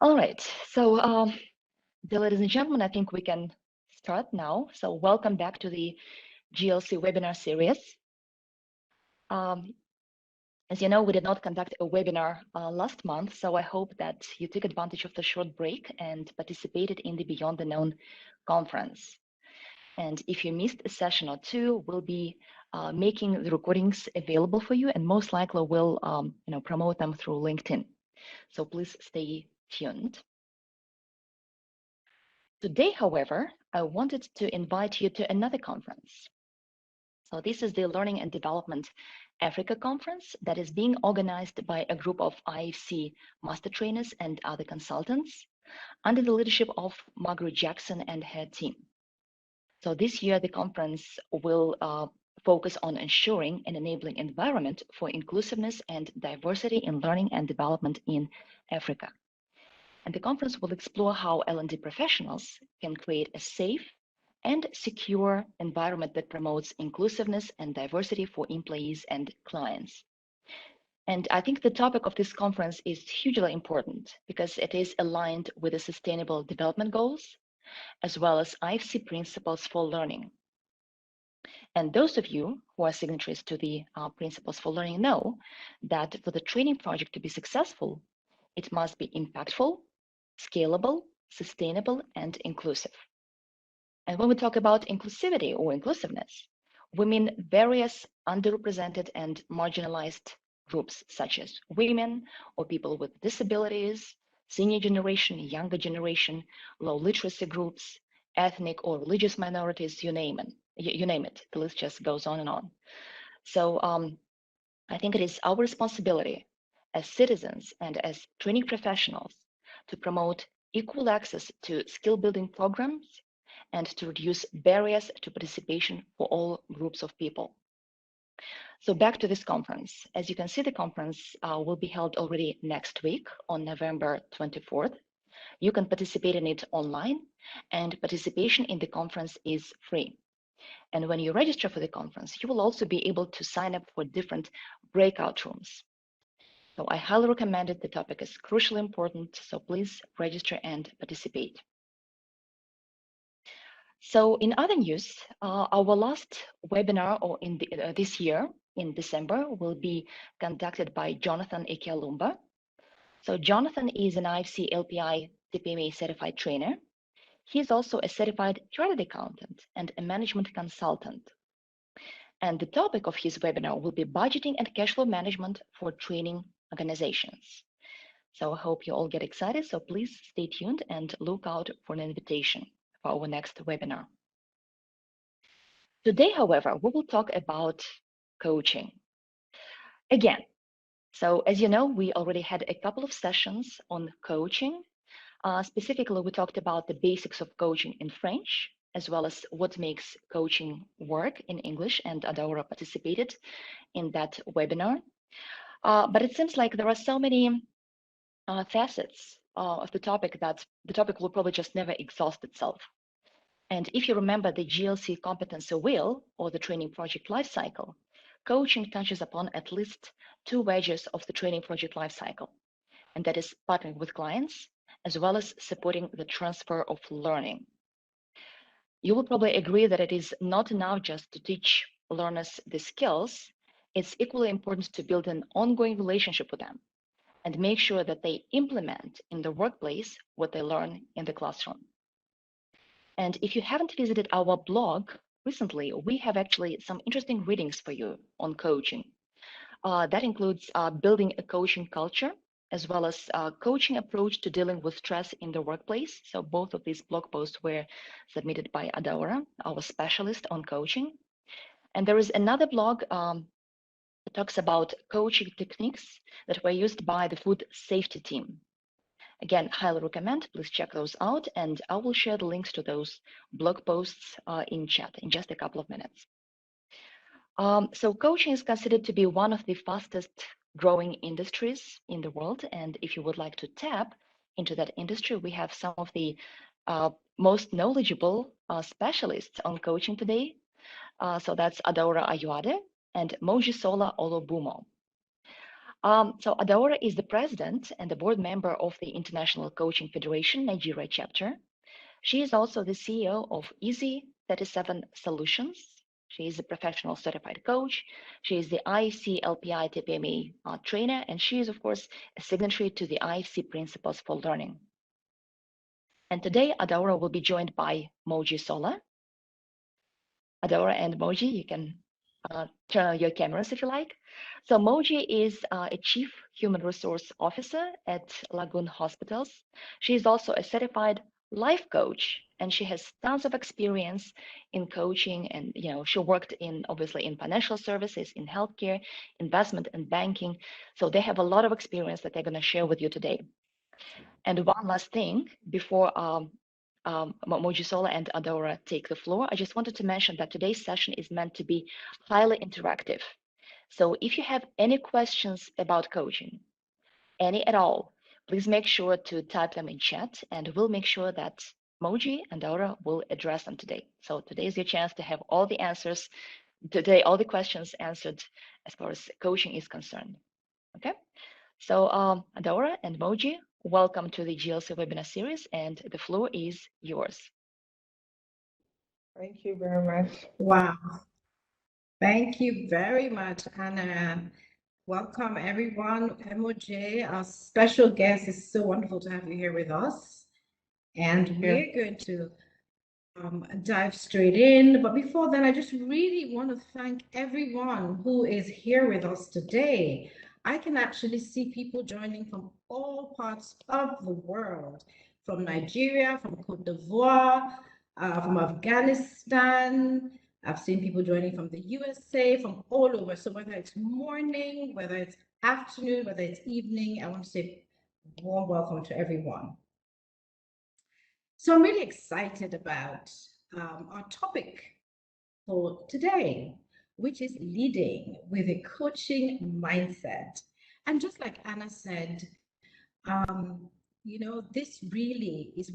All right. Dear ladies and gentlemen, I think we can start now. So, welcome back to the GLC webinar series. Um, as you know, we did not conduct a webinar last month, so I hope that you took advantage of the short break and participated in the Beyond the Known conference. And if you missed a session or two, we'll be making the recordings available for you, and most likely we'll promote them through LinkedIn. So please stay tuned. Today, however, I wanted to invite you to another conference. So this is the Learning and Development Africa Conference that is being organized by a group of IFC master trainers and other consultants under the leadership of Margaret Jackson and her team. So this year, the conference will focus on ensuring an enabling environment for inclusiveness and diversity in learning and development in Africa. And the conference will explore how L&D professionals can create a safe and secure environment that promotes inclusiveness and diversity for employees and clients. And I think the topic of this conference is hugely important because it is aligned with the Sustainable Development Goals, as well as IFC Principles for Learning. And those of you who are signatories to the Principles for Learning know that for the training project to be successful, it must be impactful, scalable, sustainable, and inclusive. And when we talk about inclusivity or inclusiveness, we mean various underrepresented and marginalized groups such as women or people with disabilities, senior generation, younger generation, low literacy groups, ethnic or religious minorities, you name it. The list just goes on and on. So I think it is our responsibility as citizens and as training professionals to promote equal access to skill building programs and to reduce barriers to participation for all groups of people. So back to this conference. As you can see, the conference will be held already next week on November 24th. You can participate in it online, and participation in the conference is free. And when you register for the conference, you will also be able to sign up for different breakout rooms. So I highly recommend it. The topic is crucially important, so please register and participate. So in other news, our last webinar or in this year in December will be conducted by Jonathan Ekealumba. So Jonathan is an IFC LPI CPMA certified trainer. He is also a certified chartered accountant and a management consultant. And the topic of his webinar will be budgeting and cash flow management for training organizations. So I hope you all get excited. So please stay tuned and look out for an invitation for our next webinar. Today, however, we will talk about coaching. Again, so as you know, we already had a couple of sessions on coaching. Specifically, we talked about the basics of coaching in French, as well as what makes coaching work in English, and Adaora participated in that webinar. But it seems like there are so many facets of the topic that the topic will probably just never exhaust itself. And if you remember the GLC competency wheel or the training project lifecycle, coaching touches upon at least two wedges of the training project lifecycle, and that is partnering with clients as well as supporting the transfer of learning. You will probably agree that it is not enough just to teach learners the skills. It's equally important to build an ongoing relationship with them and make sure that they implement in the workplace what they learn in the classroom. And if you haven't visited our blog recently, we have actually some interesting readings for you on coaching. That includes building a coaching culture, as well as coaching approach to dealing with stress in the workplace. So both of these blog posts were submitted by Adaora, our specialist on coaching. And there is another blog that talks about coaching techniques that were used by the food safety team. Again, highly recommend, please check those out, and I will share the links to those blog posts in chat in just a couple of minutes. So coaching is considered to be one of the fastest growing industries in the world, and if you would like to tap into that industry, we have some of the most knowledgeable specialists on coaching today. So that's Adaora Ayoade and Mojisola Olubummo. So Adaora is the president and the board member of the International Coaching Federation Nigeria chapter. She is also the CEO of Easy 37 Solutions. She is a professional certified coach. She is the IFC LPI TPMA trainer, and she is, of course, a signatory to the IFC Principles for Learning. And today, Adaora will be joined by Mojisola. Adaora and Moji, you can turn on your cameras if you like. So Moji is a Chief Human Resource Officer at Lagoon Hospitals. She is also a certified life coach, and she has tons of experience in coaching. And she worked obviously in financial services, in healthcare, investment, and banking. So they have a lot of experience that they're going to share with you today. And one last thing before Mojisola and Adaora take the floor, I just wanted to mention that today's session is meant to be highly interactive. So if you have any questions about coaching, any at all, please make sure to type them in chat, and we'll make sure that Moji and Adaora will address them today. So today is your chance to have all the answers today, all the questions answered as far as coaching is concerned. Okay? So Adaora and Moji, welcome to the GLC webinar series, and the floor is yours. Thank you very much. Wow. Thank you very much, Anna. Welcome, everyone. MOJ, our special guest. It's so wonderful to have you here with us. And we're going to dive straight in. But before that, I just really want to thank everyone who is here with us today. I can actually see people joining from all parts of the world, from Nigeria, from Cote d'Ivoire, from Afghanistan. I've seen people joining from the USA, from all over. So whether it's morning, whether it's afternoon, whether it's evening, I want to say warm welcome to everyone. So I'm really excited about our topic for today, which is leading with a coaching mindset. And just like Anna said, this really is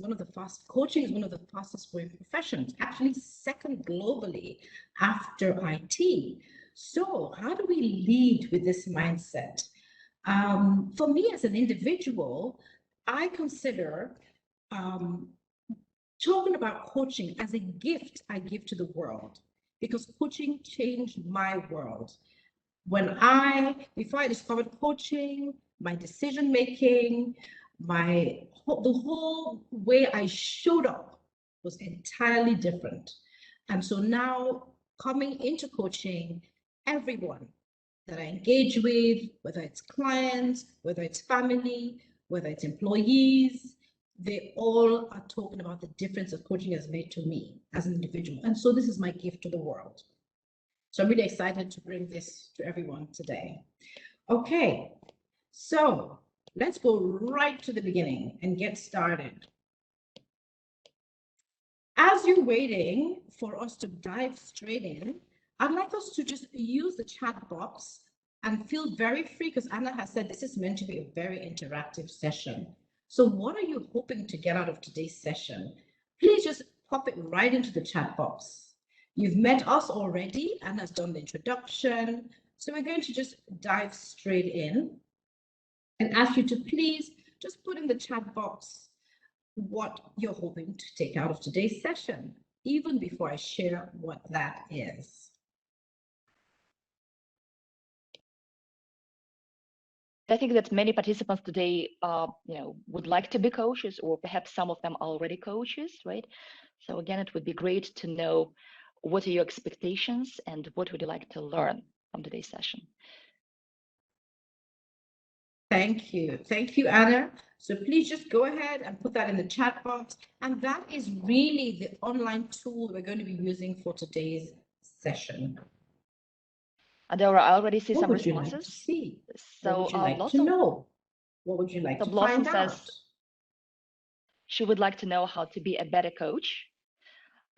coaching is one of the fastest growing professions, actually second globally after IT. So how do we lead with this mindset? For me as an individual, I consider talking about coaching as a gift I give to the world, because coaching changed my world. Before I discovered coaching, my decision making, the whole way I showed up was entirely different. And so now, coming into coaching, everyone that I engage with, whether it's clients, whether it's family, whether it's employees, they all are talking about the difference that coaching has made to me as an individual. And so this is my gift to the world. So I'm really excited to bring this to everyone today. Okay, so let's go right to the beginning and get started. As you're waiting for us to dive straight in, I'd like us to just use the chat box and feel very free, because Anna has said this is meant to be a very interactive session. So what are you hoping to get out of today's session? Please just pop it right into the chat box. You've met us already. Anna's done the introduction. So we're going to just dive straight in and ask you to please just put in the chat box what you're hoping to take out of today's session, even before I share what that is. I think that many participants today, would like to be coaches, or perhaps some of them are already coaches, right? So again, it would be great to know what are your expectations and what would you like to learn from today's session. Thank you, Anna. So please just go ahead and put that in the chat box. And that is really the online tool we're going to be using for today's session. Adaora, I already see some responses. What would you like to see? So what would you like to know? What would you like to find out? She would like to know how to be a better coach.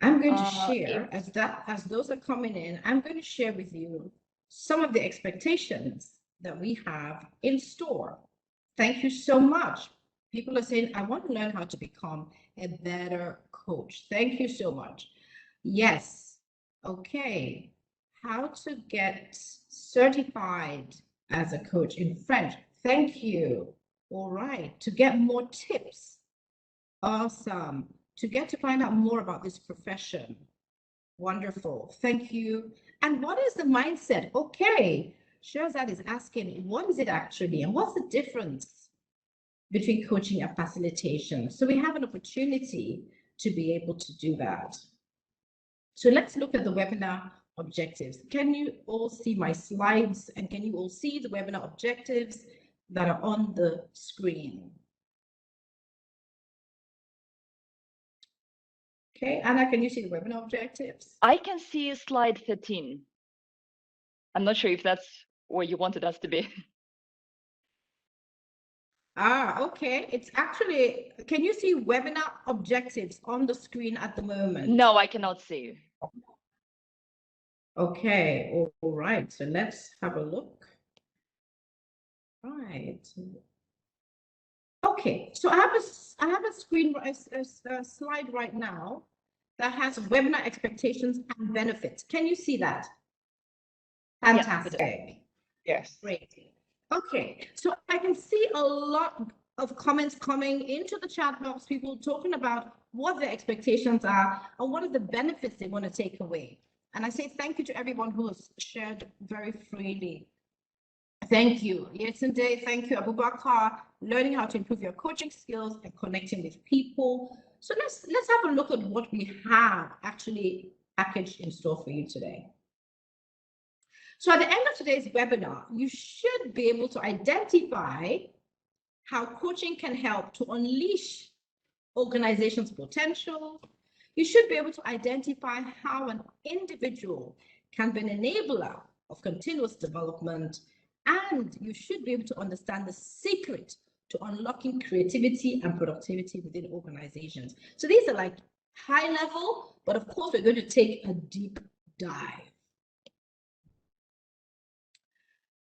I'm going to share, as those are coming in, I'm going to share with you some of the expectations that we have in store. Thank you so much. People are saying, I want to learn how to become a better coach. Thank you so much. Yes. Okay. How to get certified as a coach in French. Thank you. All right. To get more tips. Awesome. To get to find out more about this profession. Wonderful. Thank you. And what is the mindset? Okay. Shirzad is asking, what is it actually? And what's the difference between coaching and facilitation? So we have an opportunity to be able to do that. So let's look at the webinar objectives. Can you all see my slides? And can you all see the webinar objectives that are on the screen? Okay, Anna, can you see the webinar objectives? I can see slide 13. I'm not sure if that's where you wanted us to be. Ah, okay. It's actually, can you see webinar objectives on the screen at the moment? No, I cannot see. Okay, all right. So let's have a look. Right. Okay, so I have a screen, a slide right now that has webinar expectations and benefits. Can you see that? Fantastic. Yes. Great. Okay, so I can see a lot of comments coming into the chat box, people talking about what their expectations are and what are the benefits they want to take away. And I say thank you to everyone who has shared very freely. Thank you. Yesterday, thank you, Abubakar, learning how to improve your coaching skills and connecting with people. So let's have a look at what we have actually packaged in store for you today. So at the end of today's webinar, you should be able to identify how coaching can help to unleash organizations' potential. You should be able to identify how an individual can be an enabler of continuous development, and you should be able to understand the secret to unlocking creativity and productivity within organizations. So these are like high level, but of course, we're going to take a deep dive.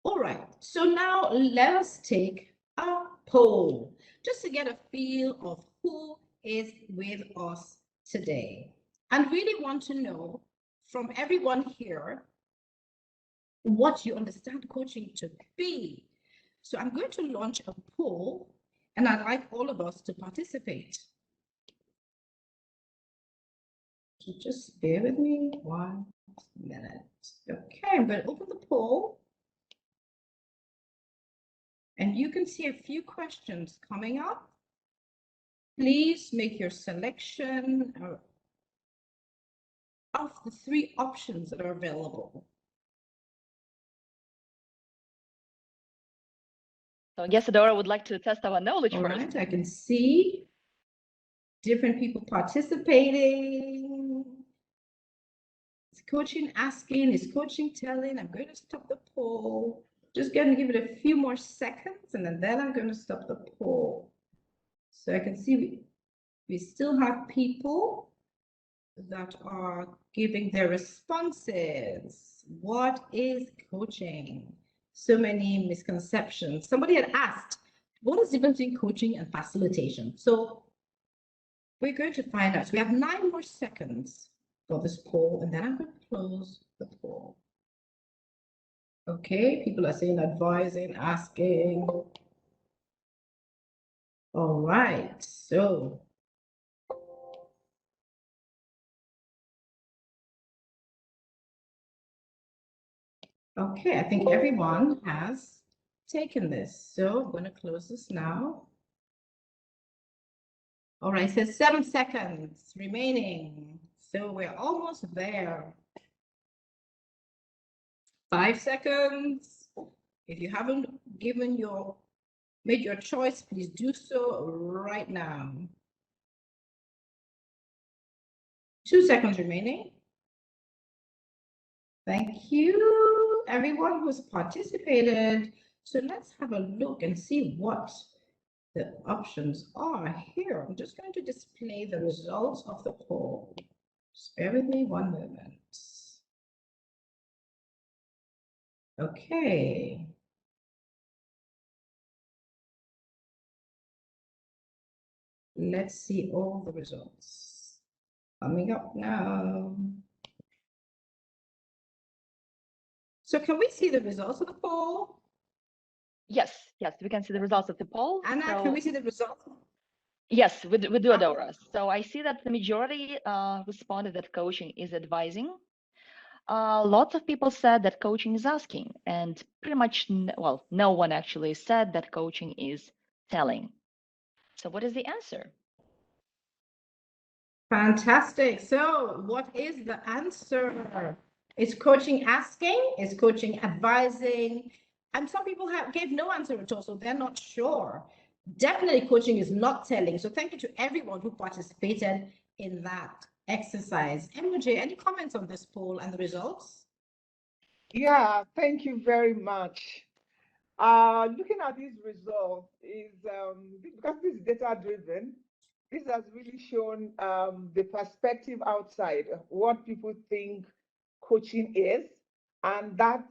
All right, so now let us take a poll just to get a feel of who is with us today. And really want to know from everyone here what you understand coaching to be. So I'm going to launch a poll and I'd like all of us to participate. So just bear with me 1 minute. Okay, I'm going to open the poll. And you can see a few questions coming up. Please make your selection of the 3 options that are available. So I guess Adaora would like to test our knowledge All first. right, I can see different people participating. Is coaching asking? Is coaching telling? I'm going to stop the poll. Just going to give it a few more seconds and then I'm going to stop the poll. So I can see we still have people that are giving their responses. What is coaching? So many misconceptions. Somebody had asked, what is the difference between coaching and facilitation? So we're going to find out. So we have 9 more seconds for this poll, and then I'm going to close the poll. Okay, people are saying advising, asking. All right, so okay, I think everyone has taken this. So I'm going to close this now. All right, so 7 seconds remaining. So we're almost there. 5 seconds. If you haven't made your choice, please do so right now. 2 seconds remaining. Thank you, everyone who's participated. So let's have a look and see what the options are here. I'm just going to display the results of the poll. Just bear with me 1 moment. Okay. Let's see all the results. Coming up now. So can we see the results of the poll? Yes, we can see the results of the poll. Anna, can we see the results? Yes, we do, Adaora. So I see that the majority responded that coaching is advising. Lots of people said that coaching is asking, and pretty much, no one actually said that coaching is telling. So what is the answer? Fantastic. So what is the answer? Is coaching asking? Is coaching advising? And some people gave no answer at all, so they're not sure. Definitely coaching is not telling. So thank you to everyone who participated in that exercise. MJ, any comments on this poll and the results? Yeah, thank you very much. Looking at these results is because this is data driven, this has really shown the perspective outside, what people think coaching is, and that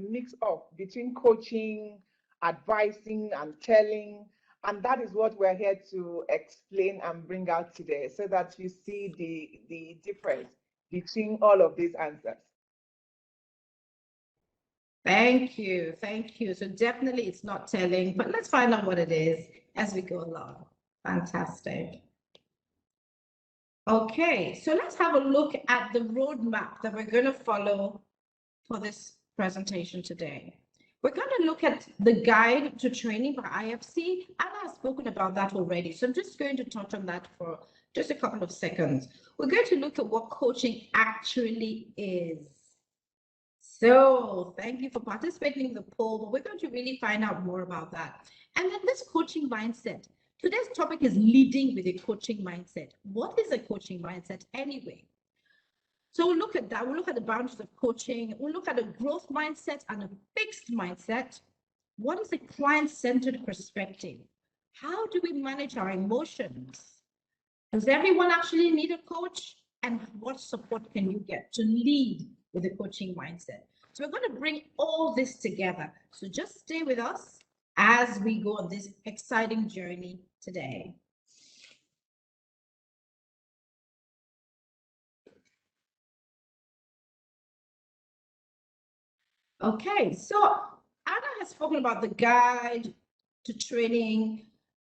mix up between coaching, advising, and telling. And that is what we're here to explain and bring out today so that you see the difference between all of these answers. Thank you. Thank you. So definitely it's not telling, but let's find out what it is as we go along. Fantastic. Okay, so let's have a look at the roadmap that we're going to follow for this presentation today. We're going to look at the guide to training by IFC. Anna has spoken about that already, so I'm just going to touch on that for just a couple of seconds. We're going to look at what coaching actually is. So thank you for participating in the poll, but we're going to really find out more about that. And then this coaching mindset. Today's topic is leading with a coaching mindset. What is a coaching mindset anyway? So we'll look at that. We'll look at the boundaries of coaching. We'll look at a growth mindset and a fixed mindset. What is a client-centered perspective? How do we manage our emotions? Does everyone actually need a coach? And what support can you get to lead with a coaching mindset? So we're going to bring all this together. So just stay with us as we go on this exciting journey today. Okay, so Anna has spoken about the guide to training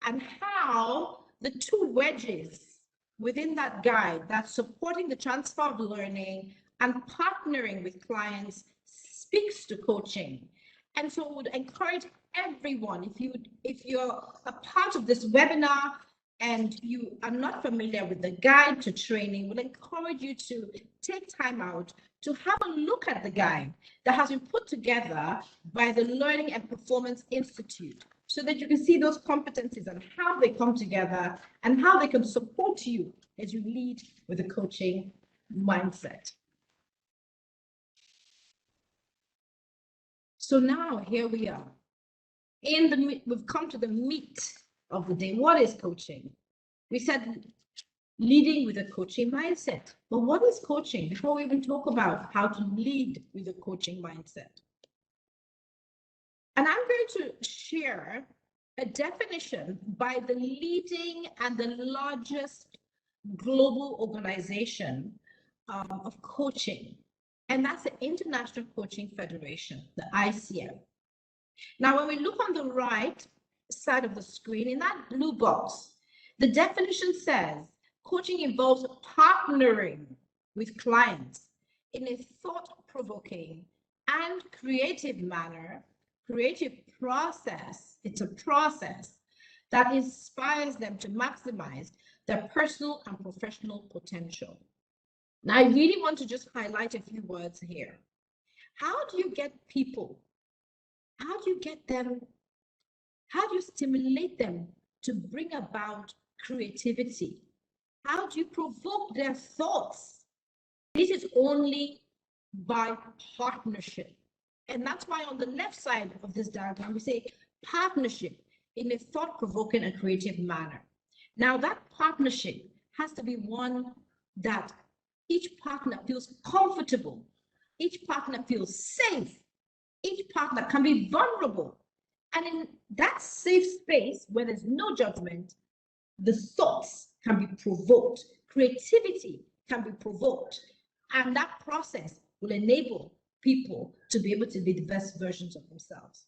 and how the two wedges within that guide that's supporting the transfer of learning and partnering with clients speaks to coaching. And so I would encourage everyone, if you're a part of this webinar and you are not familiar with the guide to training, we'll encourage you to take time out to have a look at the guide that has been put together by the Learning and Performance Institute so that you can see those competencies and how they come together and how they can support you as you lead with a coaching mindset. So now here we are. We've come to the meat of the day. What is coaching? We said leading with a coaching mindset. But what is coaching? Before we even talk about how to lead with a coaching mindset. And I'm going to share a definition by the leading and the largest global organization of coaching. And that's the International Coaching Federation, the ICF. Now, when we look on the right side of the screen, in that blue box, the definition says coaching involves partnering with clients in a thought-provoking and creative manner, creative process. It's a process that inspires them to maximize their personal and professional potential. Now, I really want to just highlight a few words here. How do you get people? How do you get them? How do you stimulate them to bring about creativity? How do you provoke their thoughts? This is only by partnership. And that's why on the left side of this diagram, we say partnership in a thought-provoking and creative manner. Now, that partnership has to be one that each partner feels comfortable, each partner feels safe, each partner can be vulnerable. And in that safe space where there's no judgment, the thoughts can be provoked, creativity can be provoked, and that process will enable people to be able to be the best versions of themselves.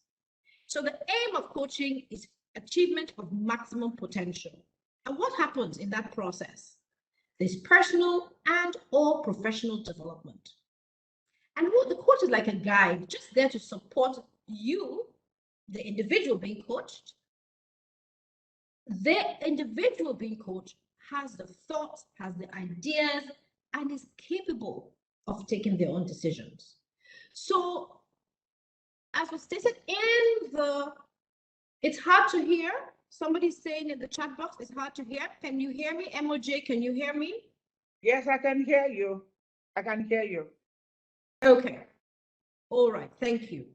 So the aim of coaching is achievement of maximum potential. And what happens in that process? There's personal and or professional development. And the coach is like a guide, just there to support you, the individual being coached. The individual being coached has the thoughts, has the ideas, and is capable of taking their own decisions. So, as was stated in it's hard to hear. Somebody's saying in the chat box, it's hard to hear. Can you hear me? MOJ, can you hear me? Yes, I can hear you. I can hear you. Okay. All right. Thank you.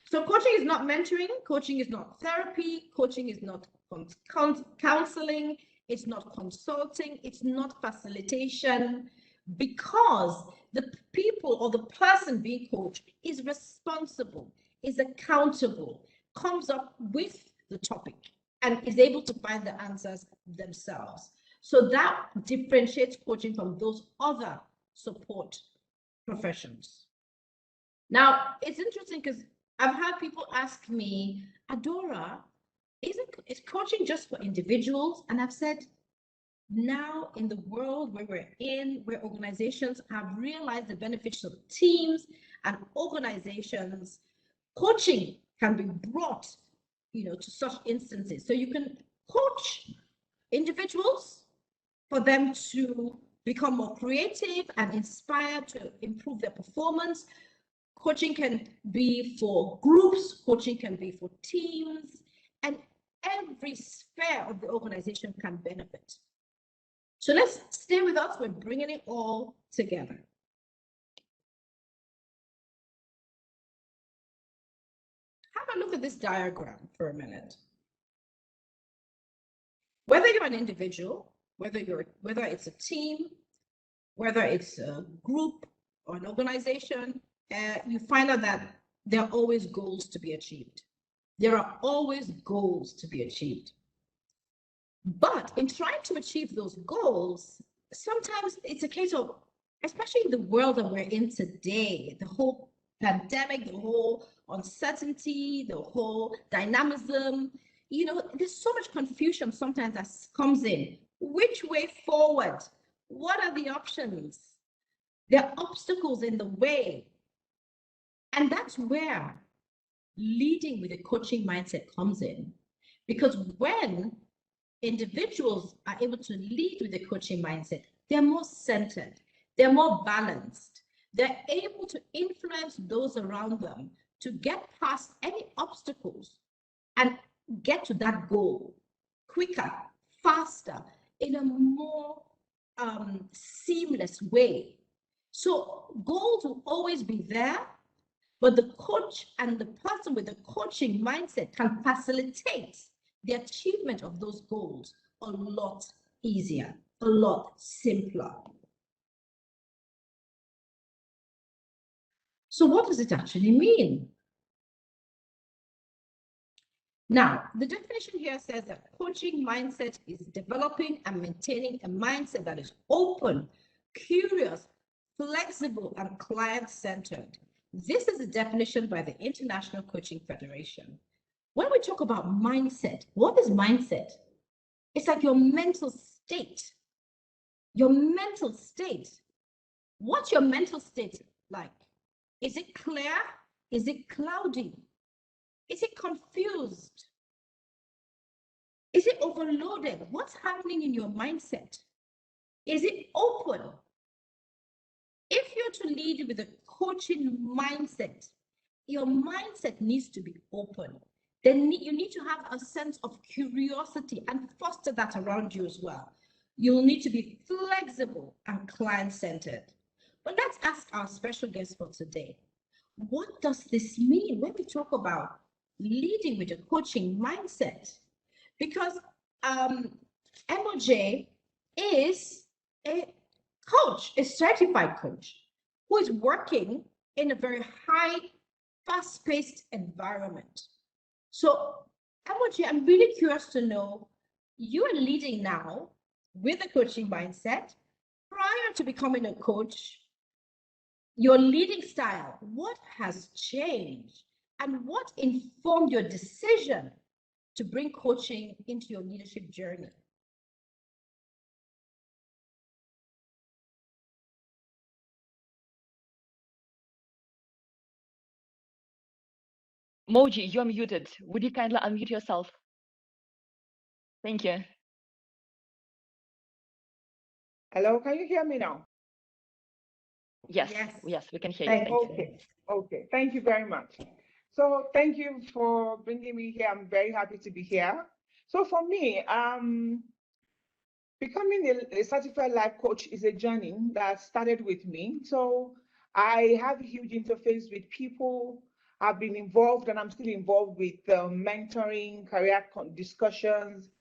So coaching is not mentoring. Coaching is not therapy. Coaching is not counseling. It's not consulting. It's not facilitation, because the people or the person being coached is responsible, is accountable, comes up with the topic, and is able to find the answers themselves. So that differentiates coaching from those other support professions. Now, it's interesting because I've had people ask me, Adora, is coaching just for individuals? And I've said, now in the world where we're in, where organizations have realized the benefits of teams and organizations, coaching can be brought, to such instances. So you can coach individuals for them to become more creative and inspired to improve their performance. Coaching can be for groups, coaching can be for teams, and every sphere of the organization can benefit. So let's stay with us. We're bringing it all together. Have a look at this diagram for a minute. Whether you're an individual, whether it's a team, whether it's a group or an organization, you find out that there are always goals to be achieved. There are always goals to be achieved. But in trying to achieve those goals, sometimes it's a case of, especially in the world that we're in today, the whole pandemic, the whole uncertainty, the whole dynamism, there's so much confusion sometimes that comes in. Which way forward? What are the options? There are obstacles in the way. And that's where leading with a coaching mindset comes in. Because when individuals are able to lead with a coaching mindset, they're more centered, they're more balanced, they're able to influence those around them to get past any obstacles and get to that goal quicker, faster, in a more seamless way. So goals will always be there, but the coach and the person with the coaching mindset can facilitate the achievement of those goals a lot easier, a lot simpler. So what does it actually mean? Now, the definition here says that coaching mindset is developing and maintaining a mindset that is open, curious, flexible, and client-centered. This is a definition by the International Coaching Federation. When we talk about mindset, what is mindset? It's like your mental state. Your mental state. What's your mental state like? Is it clear? Is it cloudy? Is it confused? Is it overloaded? What's happening in your mindset? Is it open? If you're to lead with a coaching mindset, your mindset needs to be open. Then you need to have a sense of curiosity and foster that around you as well. You'll need to be flexible and client-centered. But let's ask our special guest for today. What does this mean when we talk about leading with a coaching mindset? Because MOJ is a coach, a certified coach, who is working in a very high, fast-paced environment. So, MOJ, I'm really curious to know, you are leading now with a coaching mindset. Prior to becoming a coach, your leading style, what has changed? And what informed your decision to bring coaching into your leadership journey? Moji, you're muted. Would you kindly unmute yourself? Thank you. Hello, can you hear me now? Yes, we can hear you. Thank you. Okay. Thank you very much. So thank you for bringing me here. I'm very happy to be here. So for me, becoming a certified life coach is a journey that started with me. So I have a huge interface with people. I've been involved and I'm still involved with mentoring, career discussions,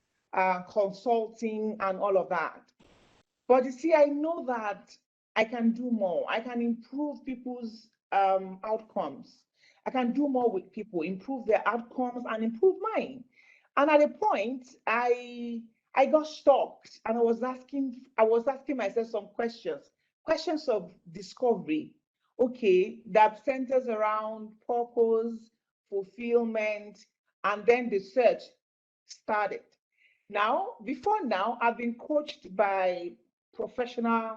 consulting, and all of that. But you see, I know that I can do more. I can improve people's outcomes. I can do more with people, improve their outcomes and improve mine. And at a point, I got stuck and I was asking myself some questions of discovery. Okay, that centers around purpose, fulfillment, and then the search started. Before now, I've been coached by professional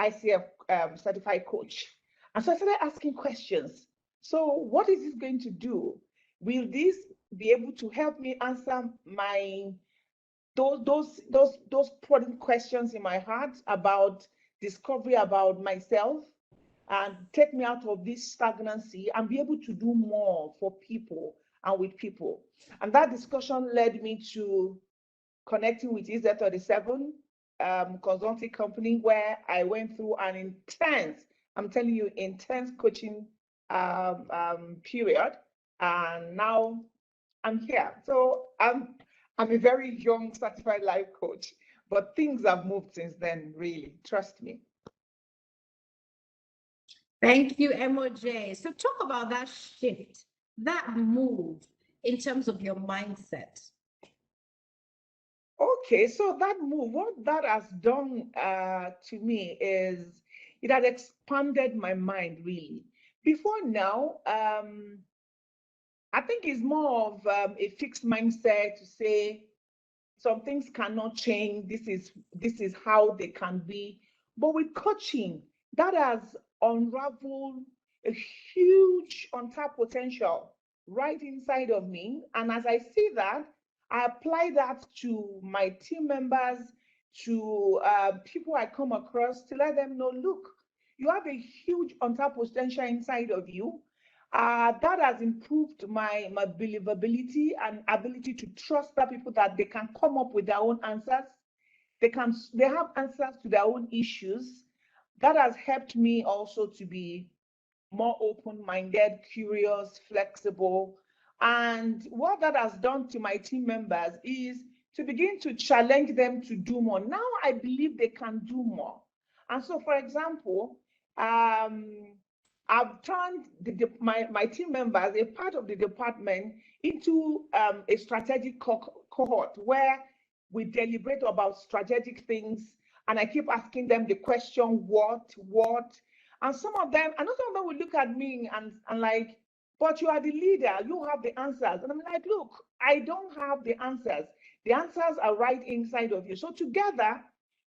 ICF certified coach. And so I started asking questions. So what is this going to do? Will this be able to help me answer my those pressing questions in my heart about discovery about myself and take me out of this stagnancy and be able to do more for people and with people? And that discussion led me to connecting with EZ37 consulting company, where I went through an intense, I'm telling you, intense coaching period. And now I'm here. So I'm a very young certified life coach, but things have moved since then, really. Trust me. Thank you, MOJ. So talk about that shift, that move in terms of your mindset. Okay, so that move, what that has done to me is it has expanded my mind, really. Before now, I think it's more of a fixed mindset to say some things cannot change. This is how they can be. But with coaching, that has unraveled a huge untapped potential right inside of me. And as I see that, I apply that to my team members, to people I come across, to let them know, look, you have a huge untapped potential inside of you. That has improved my believability and ability to trust that people, that they can come up with their own answers. They have answers to their own issues. That has helped me also to be more open-minded, curious, flexible. And what that has done to my team members is to begin to challenge them to do more. Now I believe they can do more. And so, for example, I've turned my team members, a part of the department, into a strategic cohort where we deliberate about strategic things. And I keep asking them the question, what? And some of them will look at me and like, but you are the leader, you have the answers. And I'm like, look, I don't have the answers. The answers are right inside of you. So together,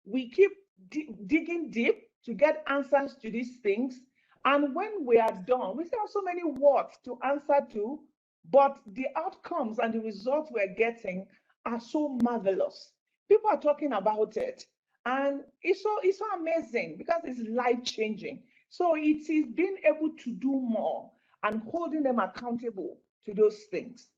we keep digging deep to get answers to these things. And when we are done, we still have so many what to answer to, but the outcomes and the results we're getting are so marvelous. People are talking about it. And it's so amazing because it's life-changing. So it is being able to do more and holding them accountable to those things.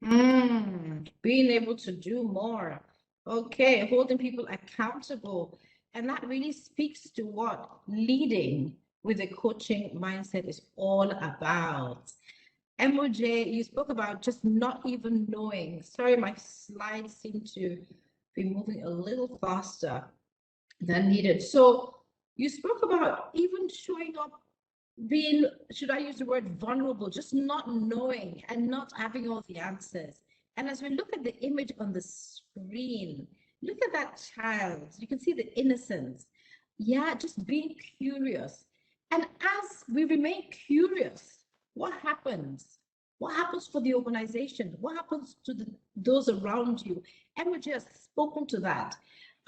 Being able to do more. Okay, holding people accountable. And that really speaks to what leading with a coaching mindset is all about. MOJ, you spoke about just not even knowing. Sorry, my slides seem to be moving a little faster than needed. So you spoke about even showing up, being, should I use the word vulnerable, just not knowing and not having all the answers. And as we look at the image on the screen, look at that child. You can see the innocence. Yeah, just being curious. And as we remain curious, what happens? What happens for the organization? What happens to those around you? And we just spoken to that.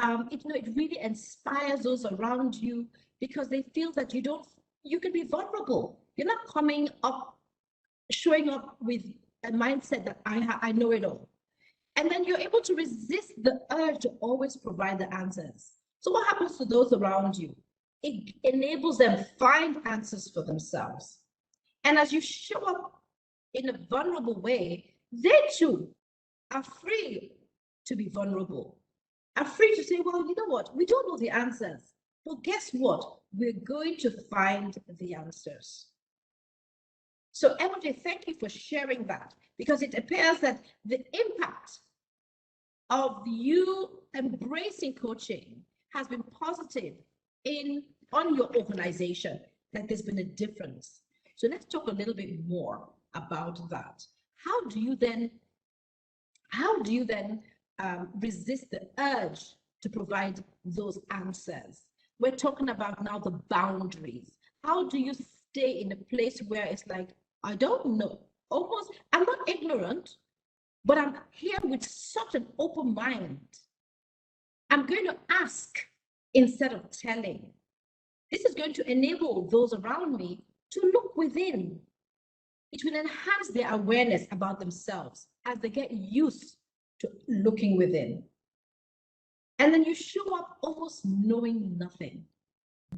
It really inspires those around you because they feel that you can be vulnerable. You're not coming up, showing up with a mindset that I know it all. And then you're able to resist the urge to always provide the answers. So what happens to those around you? It enables them find answers for themselves. And as you show up in a vulnerable way, they too are free to be vulnerable, are free to say, well, you know what? We don't know the answers, but guess what? We're going to find the answers. So Emily, thank you for sharing that, because it appears that the impact of you embracing coaching has been positive on your organization, that there's been a difference. So let's talk a little bit more about that. How do you then resist the urge to provide those answers? We're talking about now the boundaries. How do you stay in a place where it's like, I don't know, almost, I'm not ignorant, but I'm here with such an open mind. I'm going to ask instead of telling. This is going to enable those around me to look within. It will enhance their awareness about themselves as they get used to looking within. And then you show up almost knowing nothing.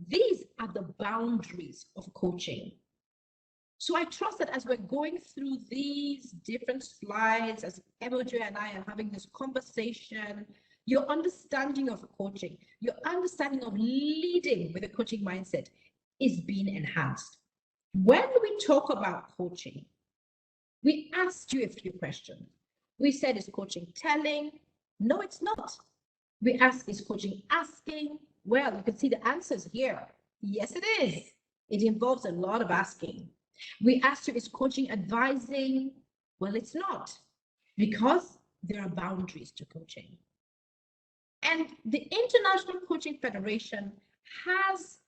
These are the boundaries of coaching. So I trust that as we're going through these different slides, as Emoji and I are having this conversation, your understanding of coaching, your understanding of leading with a coaching mindset is being enhanced. When we talk about coaching, we asked you a few questions. We said, is coaching telling? No, it's not. We asked, is coaching asking? Well, you can see the answers here. Yes, it is. It involves a lot of asking. We asked you, is coaching advising? Well, it's not, because there are boundaries to coaching. And the International Coaching Federation has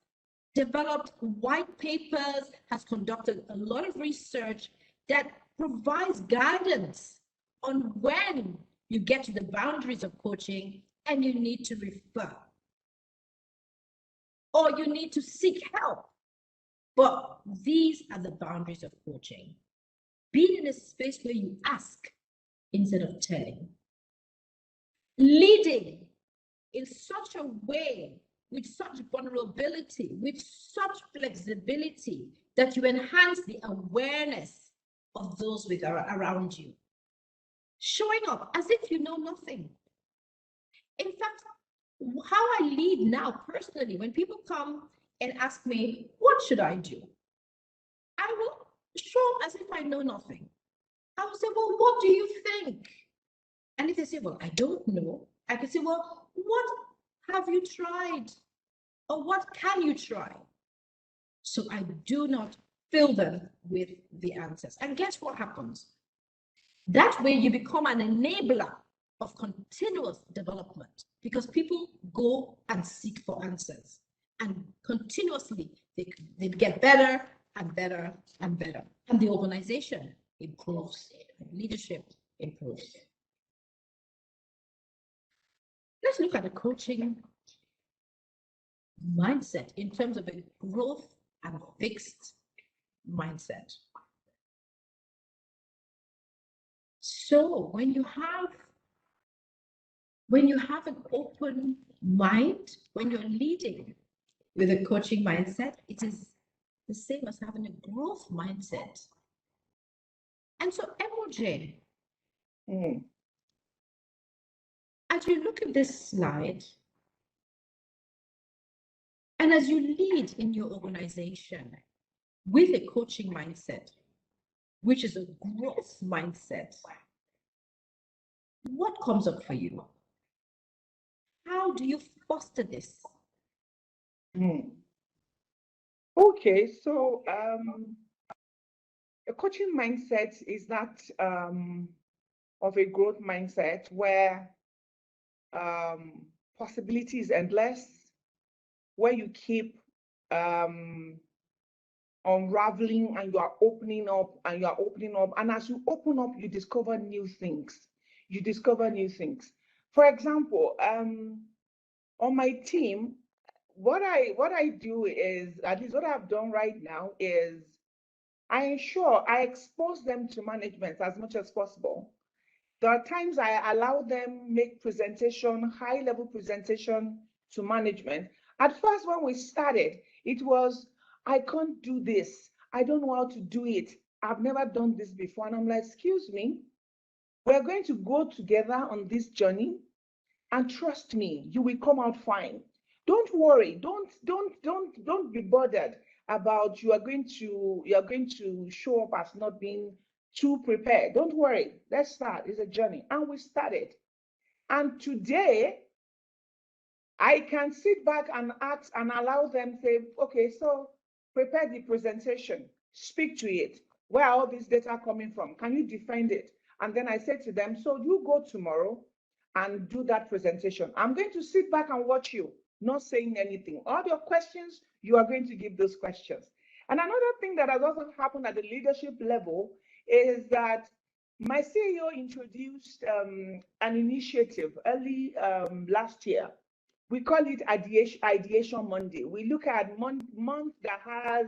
developed white papers, has conducted a lot of research that provides guidance on when you get to the boundaries of coaching and you need to refer, or you need to seek help. But these are the boundaries of coaching. Being in a space where you ask instead of telling. Leading in such a way, with such vulnerability, with such flexibility, that you enhance the awareness of those around you. Showing up as if you know nothing. In fact, how I lead now personally, when people come and ask me, what should I do? I will show up as if I know nothing. I will say, well, what do you think? And if they say, well, I don't know, I can say, well, what have you tried? Or what can you try? So I do not fill them with the answers. And guess what happens? That way you become an enabler of continuous development, because people go and seek for answers, and continuously they get better and better and better. And the organization improves, leadership improves. Let's look at the coaching mindset in terms of a growth and fixed mindset. So when you have an open mind, when you're leading with a coaching mindset, it is the same as having a growth mindset. And so, MOJ, as you look at this slide, and as you lead in your organization with a coaching mindset, which is a growth mindset, what comes up for you? How do you foster this? Okay, so a coaching mindset is that of a growth mindset where possibility is endless, where you keep unraveling, and you are opening up, and you are opening up. And as you open up, you discover new things. You discover new things. For example, on my team, what I do is, at least what I've done right now, is I ensure I expose them to management as much as possible. There are times I allow them make presentation, high-level presentation to management. At first, when we started, it was, I can't do this. I don't know how to do it. I've never done this before. And I'm like, excuse me, we're going to go together on this journey, and trust me, you will come out fine. Don't worry. Don't be bothered about you are going to show up as not being too prepared. Don't worry. Let's start. It's a journey. And we started. And today, I can sit back and ask and allow them say, okay, so prepare the presentation, speak to it. Where are all this data coming from? Can you defend it? And then I said to them, so you go tomorrow and do that presentation. I'm going to sit back and watch you, not saying anything. All your questions, you are going to give those questions. And another thing that has also happened at the leadership level is that my CEO introduced an initiative early last year. We call it Ideation Monday. We look at month that has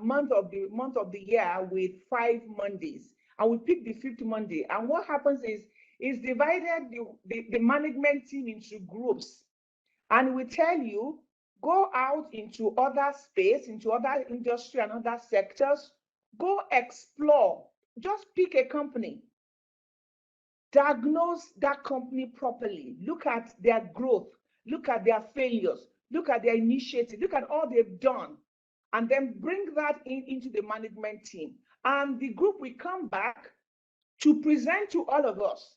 month of the year with 5 Mondays, and we pick the 5th Monday. And what happens is divided the management team into groups, and we tell you, go out into other space, into other industry and other sectors, go explore, just pick a company, diagnose that company properly, look at their growth, look at their failures, look at their initiative, look at all they've done, and then bring that into the management team. And the group will come back to present to all of us.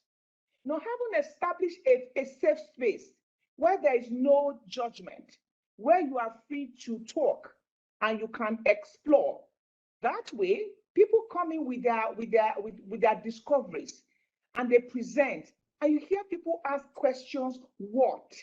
Now, having established a safe space where there is no judgment, where you are free to talk and you can explore. That way, people come in with their discoveries, and they present, and you hear people ask questions, what,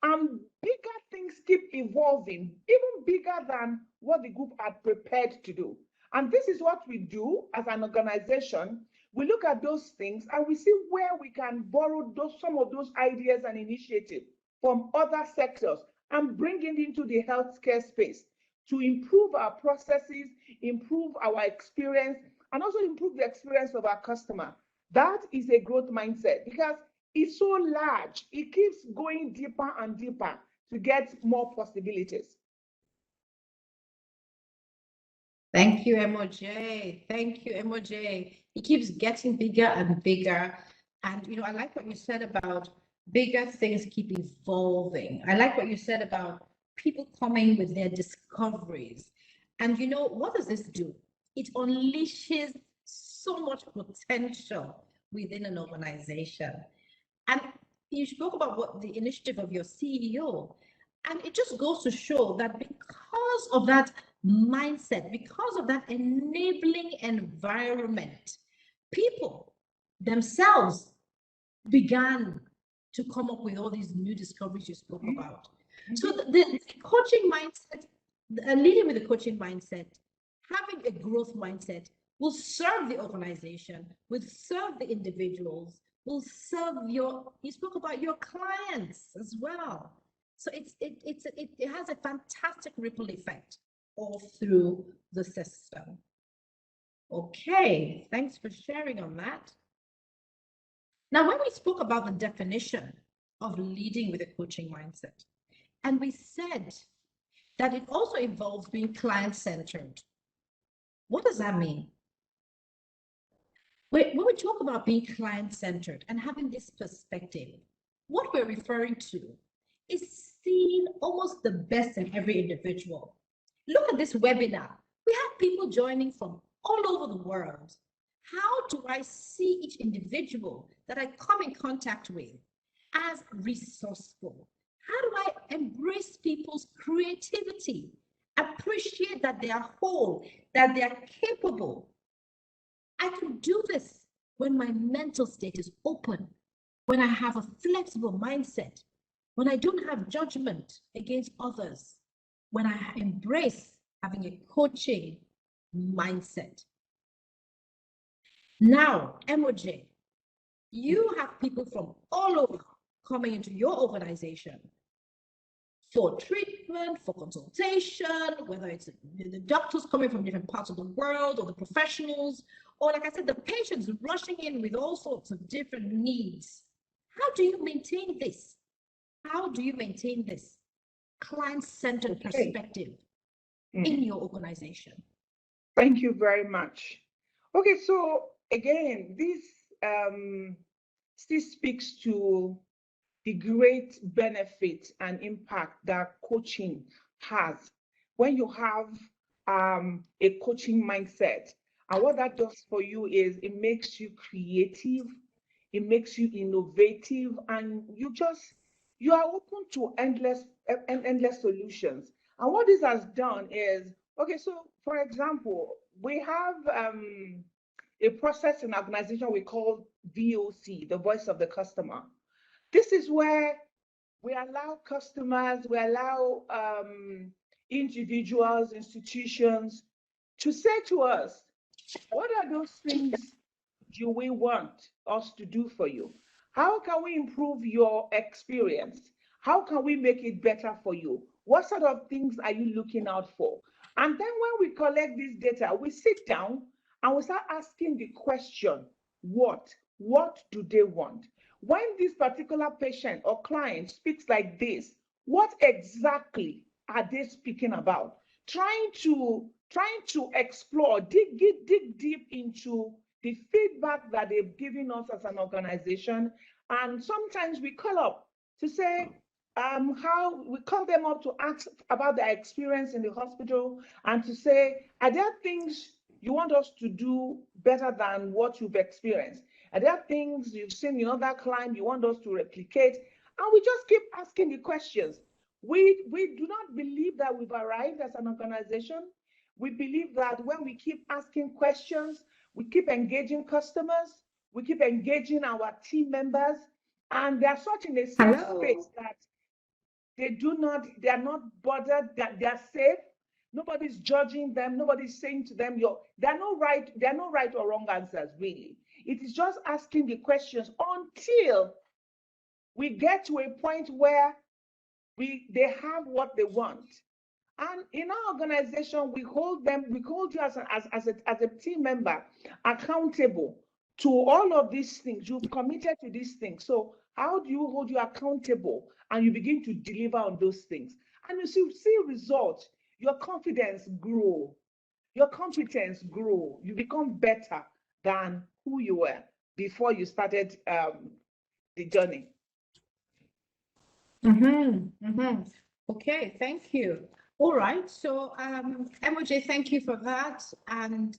and bigger things keep evolving, even bigger than what the group had prepared to do. And this is what we do as an organization. We look at those things and we see where we can borrow some of those ideas and initiatives from other sectors and bring it into the healthcare space to improve our processes, improve our experience, and also improve the experience of our customer. That is a growth mindset, because it's so large. It keeps going deeper and deeper to get more possibilities. Thank you, MOJ. Thank you, MOJ. It keeps getting bigger and bigger. And, I like what you said about bigger things keep evolving. I like what you said about people coming with their discoveries. And, what does this do? It unleashes so much potential within an organization. And you spoke about what the initiative of your CEO, and it just goes to show that because of that mindset, because of that enabling environment, people themselves began to come up with all these new discoveries you spoke about. So the coaching mindset, leading with the coaching mindset, having a growth mindset will serve the organization, will serve the individuals, will serve you spoke about your clients as well. So it has a fantastic ripple effect all through the system. Okay, thanks for sharing on that. Now, when we spoke about the definition of leading with a coaching mindset, and we said that it also involves being client-centered. What does that mean? When we talk about being client-centered and having this perspective, what we're referring to is seeing almost the best in every individual. Look at this webinar. We have people joining from all over the world. How do I see each individual that I come in contact with as resourceful? How do I embrace people's creativity, appreciate that they are whole, that they are capable? I can do this when my mental state is open, when I have a flexible mindset, when I don't have judgment against others, when I embrace having a coaching mindset. Now, MOJ, you have people from all over coming into your organization for treatment, for consultation, whether it's the doctors coming from different parts of the world, or the professionals, or like I said, the patients rushing in with all sorts of different needs. How do you maintain this? How do you maintain this client-centered perspective in your organization? Thank you very much. Okay, so again, this still speaks to the great benefit and impact that coaching has when you have a coaching mindset. And what that does for you is it makes you creative, it makes you innovative, and you are open to endless solutions. And what this has done is, okay, so for example, we have a process in organization we call VOC, the voice of the customer. This is where we allow customers, we allow individuals, institutions to say to us, what are those things you will want us to do for you? How can we improve your experience? How can we make it better for you? What sort of things are you looking out for? And then when we collect this data, we sit down and we start asking the question, what do they want? When this particular patient or client speaks like this, what exactly are they speaking about? Trying to explore, dig deep into the feedback that they've given us as an organization. And sometimes we call up to say, how we call them up to ask about their experience in the hospital and to say, are there things you want us to do better than what you've experienced? Are there things you've seen in other clients you want us to replicate? And we just keep asking the questions. We do not believe that we've arrived as an organization. We believe that when we keep asking questions, we keep engaging customers, we keep engaging our team members, and they are such in a safe space that they are not bothered, that they are safe. Nobody's judging them, nobody's saying to them, there are no right or wrong answers, really. It is just asking the questions until we get to a point where they have what they want. And in our organization, we hold you as a team member accountable to all of these things. You've committed to these things. So how do you hold you accountable and you begin to deliver on those things? And you see results, your confidence grow, your competence grow, you become better than who you were before you started the journey. Okay, thank you. All right, so MOJ, thank you for that. And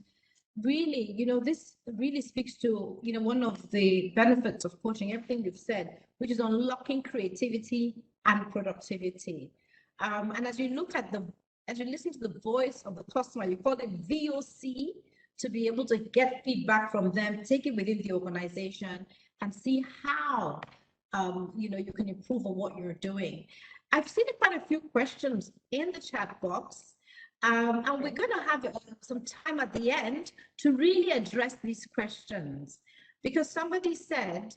really, this really speaks to, one of the benefits of coaching, everything you've said, which is unlocking creativity and productivity. And as you listen to the voice of the customer, you call it VOC, to be able to get feedback from them, take it within the organization and see how you can improve on what you're doing. I've seen quite a few questions in the chat box, and we're going to have some time at the end to really address these questions, because somebody said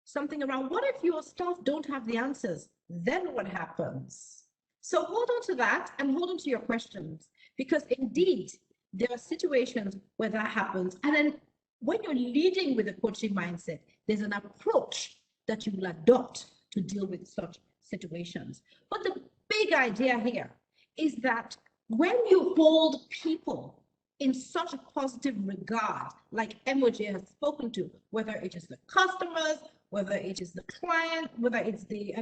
something around, what if your staff don't have the answers? Then what happens? So hold on to that and hold on to your questions, because indeed there are situations where that happens. And then when you're leading with a coaching mindset, there's an approach that you will adopt to deal with such situations. But the big idea here is that when you hold people in such a positive regard, like MOJ has spoken to, whether it is the customers, whether it is the client, whether it's the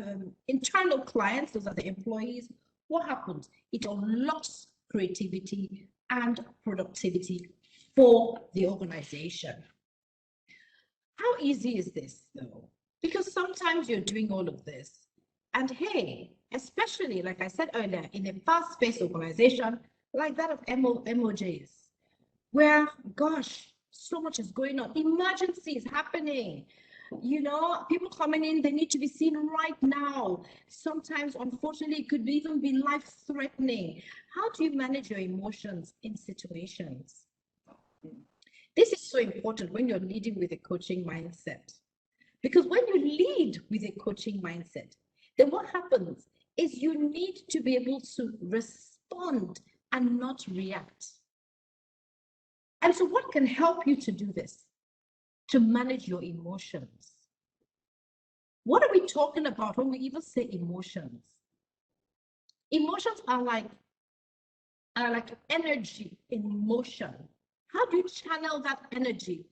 internal clients, those are the employees, what happens? It unlocks creativity and productivity for the organization. How easy is this, though? Because sometimes you're doing all of this, and hey, especially like I said earlier, in a fast-paced organization like that of MOJs, where, gosh, so much is going on, emergencies happening, You know, people coming in, they need to be seen right now. Sometimes, unfortunately, it could even be life-threatening. How do you manage your emotions in situations? This is so important when you're leading with a coaching mindset. Because when you lead with a coaching mindset, then what happens is you need to be able to respond and not react. And so what can help you to do this? To manage your emotions. What are we talking about when we even say emotions? Emotions are like energy in motion. How do you channel that energy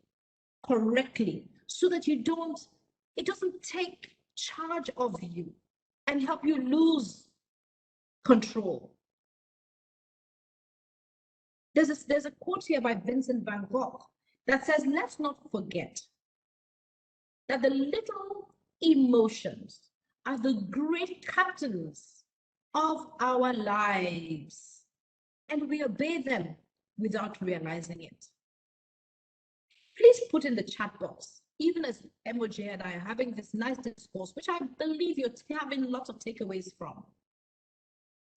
correctly so that it doesn't take charge of you and help you lose control? There's a quote here by Vincent van Gogh that says, let's not forget that the little emotions are the great captains of our lives, and we obey them without realizing it. Please put in the chat box, even as Moji and I are having this nice discourse, which I believe you're having lots of takeaways from.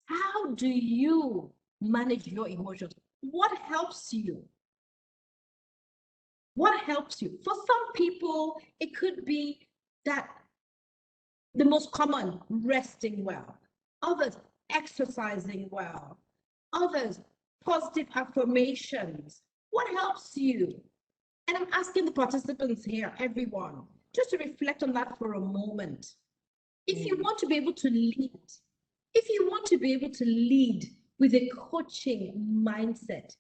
How do you manage your emotions? What helps you? What helps you? For some people, it could be that the most common, resting well. Others, exercising well. Others, positive affirmations. What helps you? And I'm asking the participants here, everyone, just to reflect on that for a moment. If you want to be able to lead, with a coaching mindset,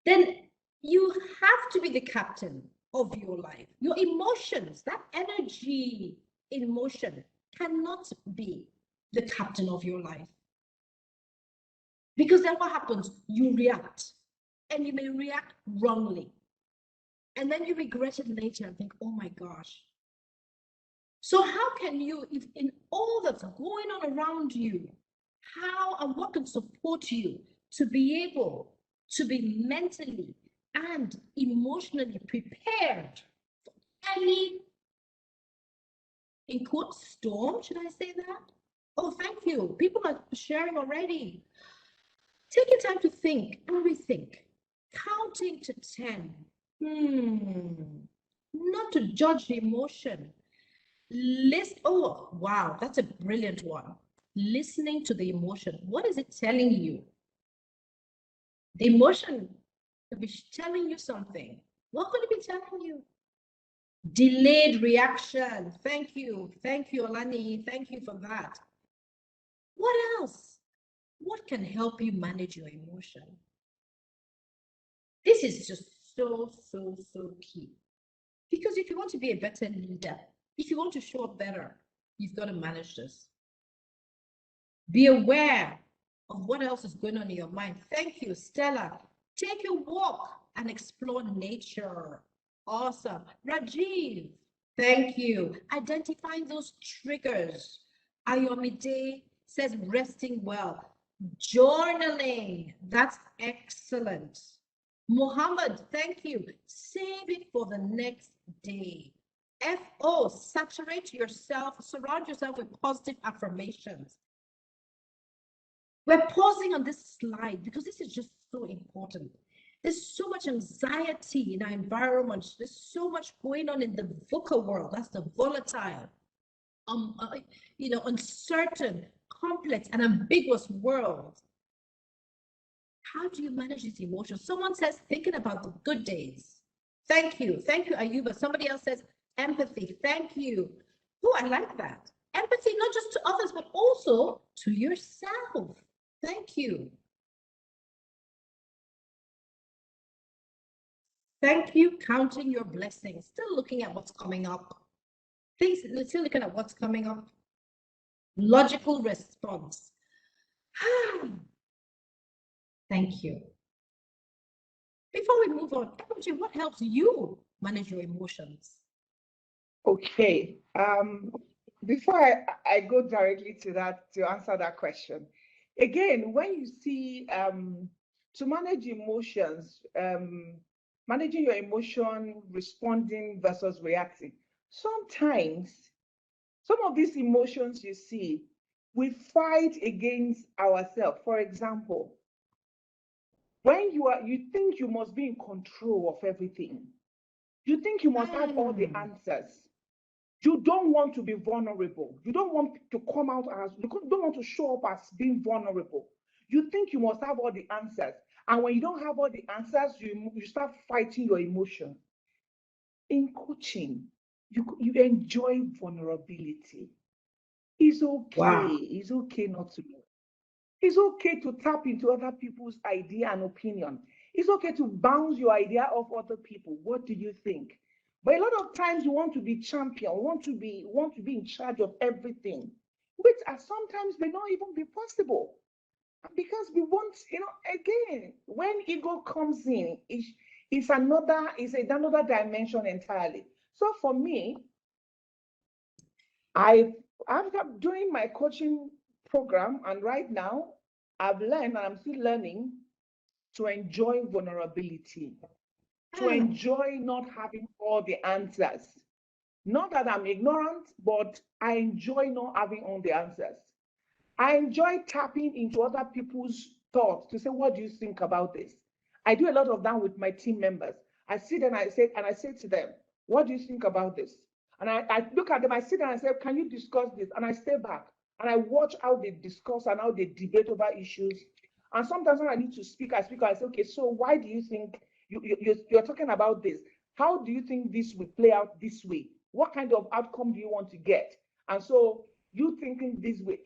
then you have to be the captain of your life. Your emotions, that energy in motion, cannot be the captain of your life. Because then what happens? You react, and you may react wrongly. And then you regret it later and think, oh my gosh. So how can you, if in all that's going on around you, how and what can support you to be able to be mentally and emotionally prepared for any, in quotes, storm, should I say that? Oh, thank you. People are sharing already. Taking time to think and rethink, counting to 10. Not to judge the emotion. Oh, wow, that's a brilliant one. Listening to the emotion. What is it telling you? The emotion could be telling you something. What could it be telling you? Delayed reaction. Thank you. Thank you, Olani. Thank you for that. What else? What can help you manage your emotion? This is just so key. Because if you want to be a better leader, if you want to show up better, you've got to manage this. Be aware of what else is going on in your mind. Thank you, Stella. Take a walk and explore nature. Awesome. Rajiv, thank you. Identifying those triggers. Ayomide says resting well. Journaling, that's excellent. Mohammed, thank you. Save it for the next day. FO, saturate yourself, surround yourself with positive affirmations. We're pausing on this slide because this is just so important. There's so much anxiety in our environment. There's so much going on in the VUCA world. That's the volatile, uncertain, complex, and ambiguous world. How do you manage these emotions? Someone says, thinking about the good days. Thank you. Thank you, Ayuba. Somebody else says, empathy. Thank you. Oh, I like that. Empathy, not just to others, but also to yourself. Thank you. Thank you, counting your blessings. Still looking at what's coming up. Still looking at what's coming up. Logical response. Thank you. Before we move on, Emoji, what helps you manage your emotions? Okay. Before I go directly to that, to answer that question, again, when you see to manage emotions, managing your emotion, responding versus reacting. sometimes some of these emotions you see, we fight against ourselves. For example, when you think you must be in control of everything, you think you must have all the answers. You don't want to be vulnerable. You don't want to come out as, you don't want to show up as being vulnerable. You think you must have all the answers. And when you don't have all the answers, you start fighting your emotion. In coaching, you enjoy vulnerability. It's okay. Wow. It's okay not to know. It's okay to tap into other people's idea and opinion. It's okay to bounce your idea off other people. What do you think? But a lot of times you want to be champion, want to be in charge of everything, which are sometimes may not even be possible. Because we want, again, when ego comes in, it's another dimension entirely. So for me, after doing my coaching program, and right now I've learned and I'm still learning to enjoy vulnerability, to enjoy not having all the answers. Not that I'm ignorant, but I enjoy not having all the answers. I enjoy tapping into other people's thoughts to say, what do you think about this? I do a lot of that with my team members. I sit and I say to them, what do you think about this? And I look at them, I sit and I say, can you discuss this? And I stay back and I watch how they discuss and how they debate over issues. And sometimes when I need to speak, I say, okay, so why do you think you're talking about this? How do you think this will play out this way? What kind of outcome do you want to get? And so you thinking this way,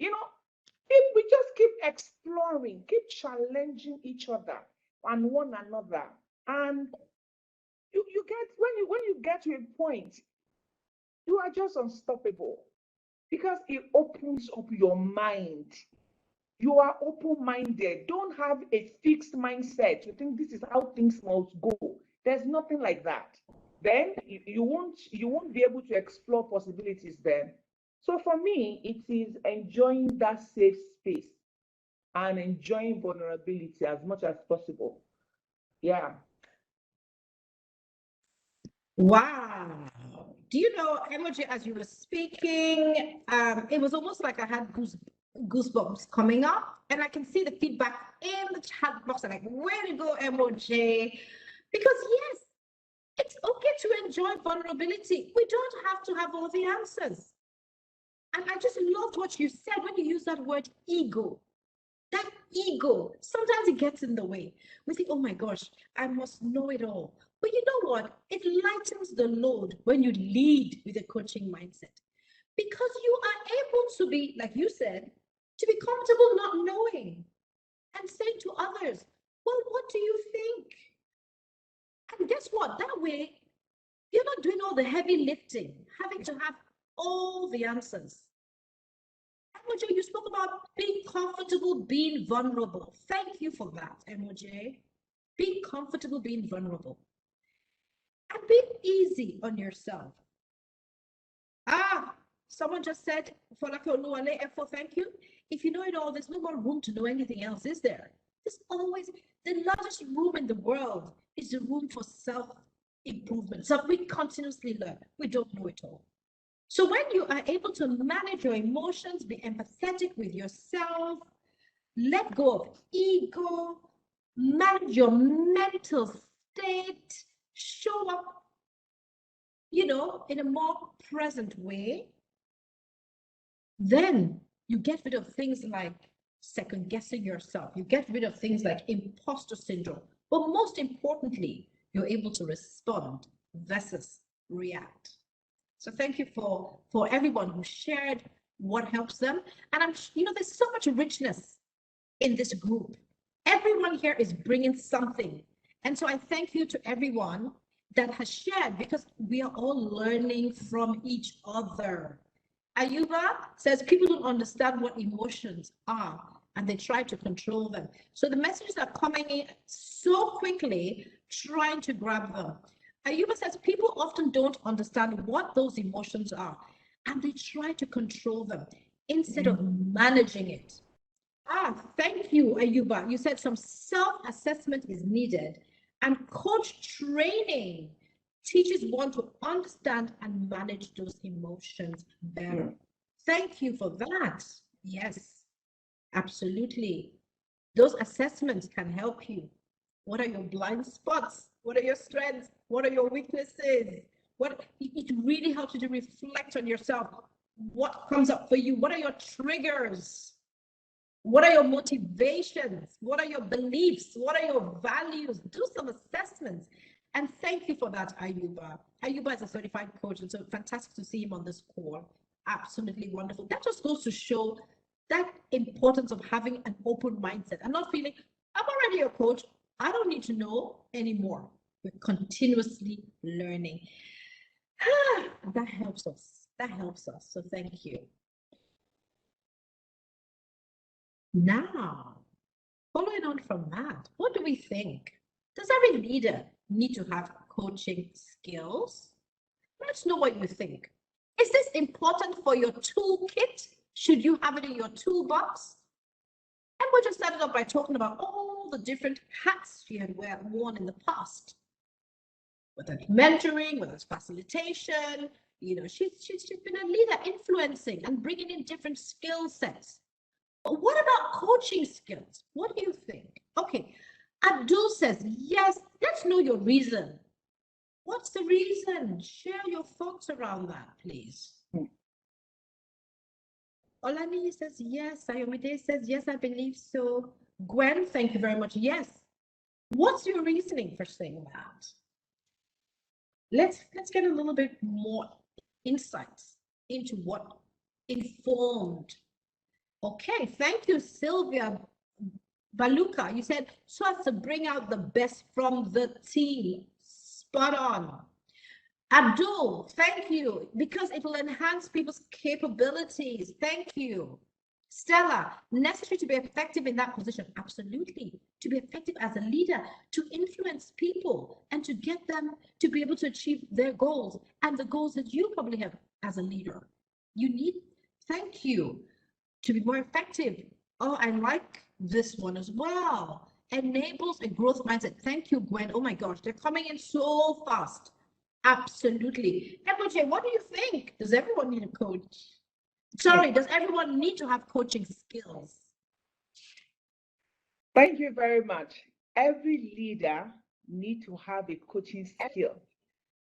if we just keep exploring, keep challenging each other and one another, and you get when you get to a point, you are just unstoppable because it opens up your mind. You are open-minded. Don't have a fixed mindset to think this is how things must go. There's nothing like that. Then you won't be able to explore possibilities then. So for me, it is enjoying that safe space and enjoying vulnerability as much as possible. Yeah. Wow. Do you know, Emoji, as you were speaking, it was almost like I had goosebumps coming up, and I can see the feedback in the chat box. I'm like, where to go, Emoji? Because yes, it's okay to enjoy vulnerability. We don't have to have all the answers. And I just loved what you said when you use that word ego. That ego, sometimes it gets in the way. We think, oh my gosh, I must know it all. But you know what? It lightens the load when you lead with a coaching mindset. Because you are able to be, like you said, to be comfortable not knowing and say to others, well, what do you think? And guess what? That way, you're not doing all the heavy lifting, having to have all the answers. Emoji, you spoke about being comfortable, being vulnerable. Thank you for that, Emoji. Be comfortable being vulnerable. And be easy on yourself. Someone just said, thank you. If you know it all, there's no more room to know anything else, is there? There's always, the largest room in the world is the room for self-improvement. So we continuously learn. We don't know it all. So when you are able to manage your emotions, be empathetic with yourself, let go of ego, manage your mental state, show up, in a more present way, then you get rid of things like second guessing yourself. You get rid of things like imposter syndrome. But most importantly, you're able to respond versus react. So thank you for everyone who shared what helps them. And there's so much richness in this group. Everyone here is bringing something. And so I thank you to everyone that has shared, because we are all learning from each other. Ayuba says people don't understand what emotions are and they try to control them. So the messages are coming in so quickly, trying to grab them. Ayuba says people often don't understand what those emotions are and they try to control them instead of managing it. Thank you, Ayuba. You said some self-assessment is needed and coach training teaches one to understand and manage those emotions better. Thank you for that. Yes, absolutely. Those assessments can help you. What are your blind spots? What are your strengths? What are your weaknesses? It really helps you to reflect on yourself. What comes up for you? What are your triggers? What are your motivations? What are your beliefs? What are your values? Do some assessments. And thank you for that, Ayuba. Ayuba is a certified coach, and so fantastic to see him on this call. Absolutely wonderful. That just goes to show that importance of having an open mindset and not feeling, I'm already a coach. I don't need to know anymore. We're continuously learning. That helps us. That helps us. So thank you. Now, following on from that, what do we think? Does every leader need to have coaching skills? Let's know what you think. Is this important for your toolkit? Should you have it in your toolbox? And we just started off by talking about all the different hats she had worn in the past. Whether it's mentoring, whether it's facilitation, you know, she's been a leader, influencing and bringing in different skill sets. But what about coaching skills? What do you think? Okay, Abdul says, yes, let's know your reason. What's the reason? Share your thoughts around that, please. Olani says, yes. Ayomide says, yes, I believe so. Gwen, thank you very much. Yes. What's your reasoning for saying that? Let's get a little bit more insights into what informed. Okay, thank you, Sylvia Baluka. You said, so as to bring out the best from the team. Spot on. Abdul, thank you, because it will enhance people's capabilities. Thank you. Stella, necessary to be effective in that position. Absolutely. To be effective as a leader, to influence people and to get them to be able to achieve their goals and the goals that you probably have as a leader. You need, thank you, to be more effective. Oh, I like this one as well. Enables a growth mindset. Thank you, Gwen. Oh my gosh, they're coming in so fast. Absolutely. Emoji, what do you think? Does everyone need a coach? Sorry, does everyone need to have coaching skills? Thank you very much. Every leader needs to have a coaching skill.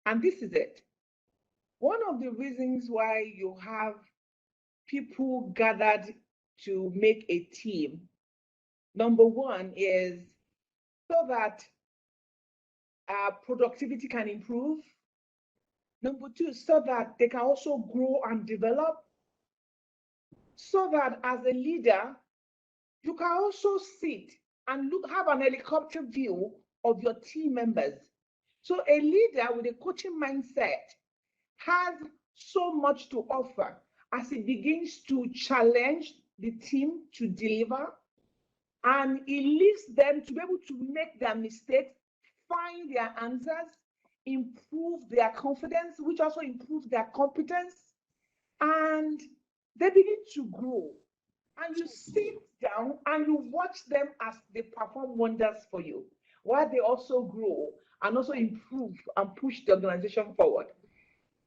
And this is it. One of the reasons why you have people gathered to make a team, number one is so that productivity can improve. Number two, so that they can also grow and develop. So that as a leader, you can also sit and have an helicopter view of your team members. So a leader with a coaching mindset has so much to offer as it begins to challenge the team to deliver, and it leaves them to be able to make their mistakes, find their answers, improve their confidence, which also improves their competence, and they begin to grow. And you sit down and you watch them as they perform wonders for you, while they also grow and also improve and push the organization forward.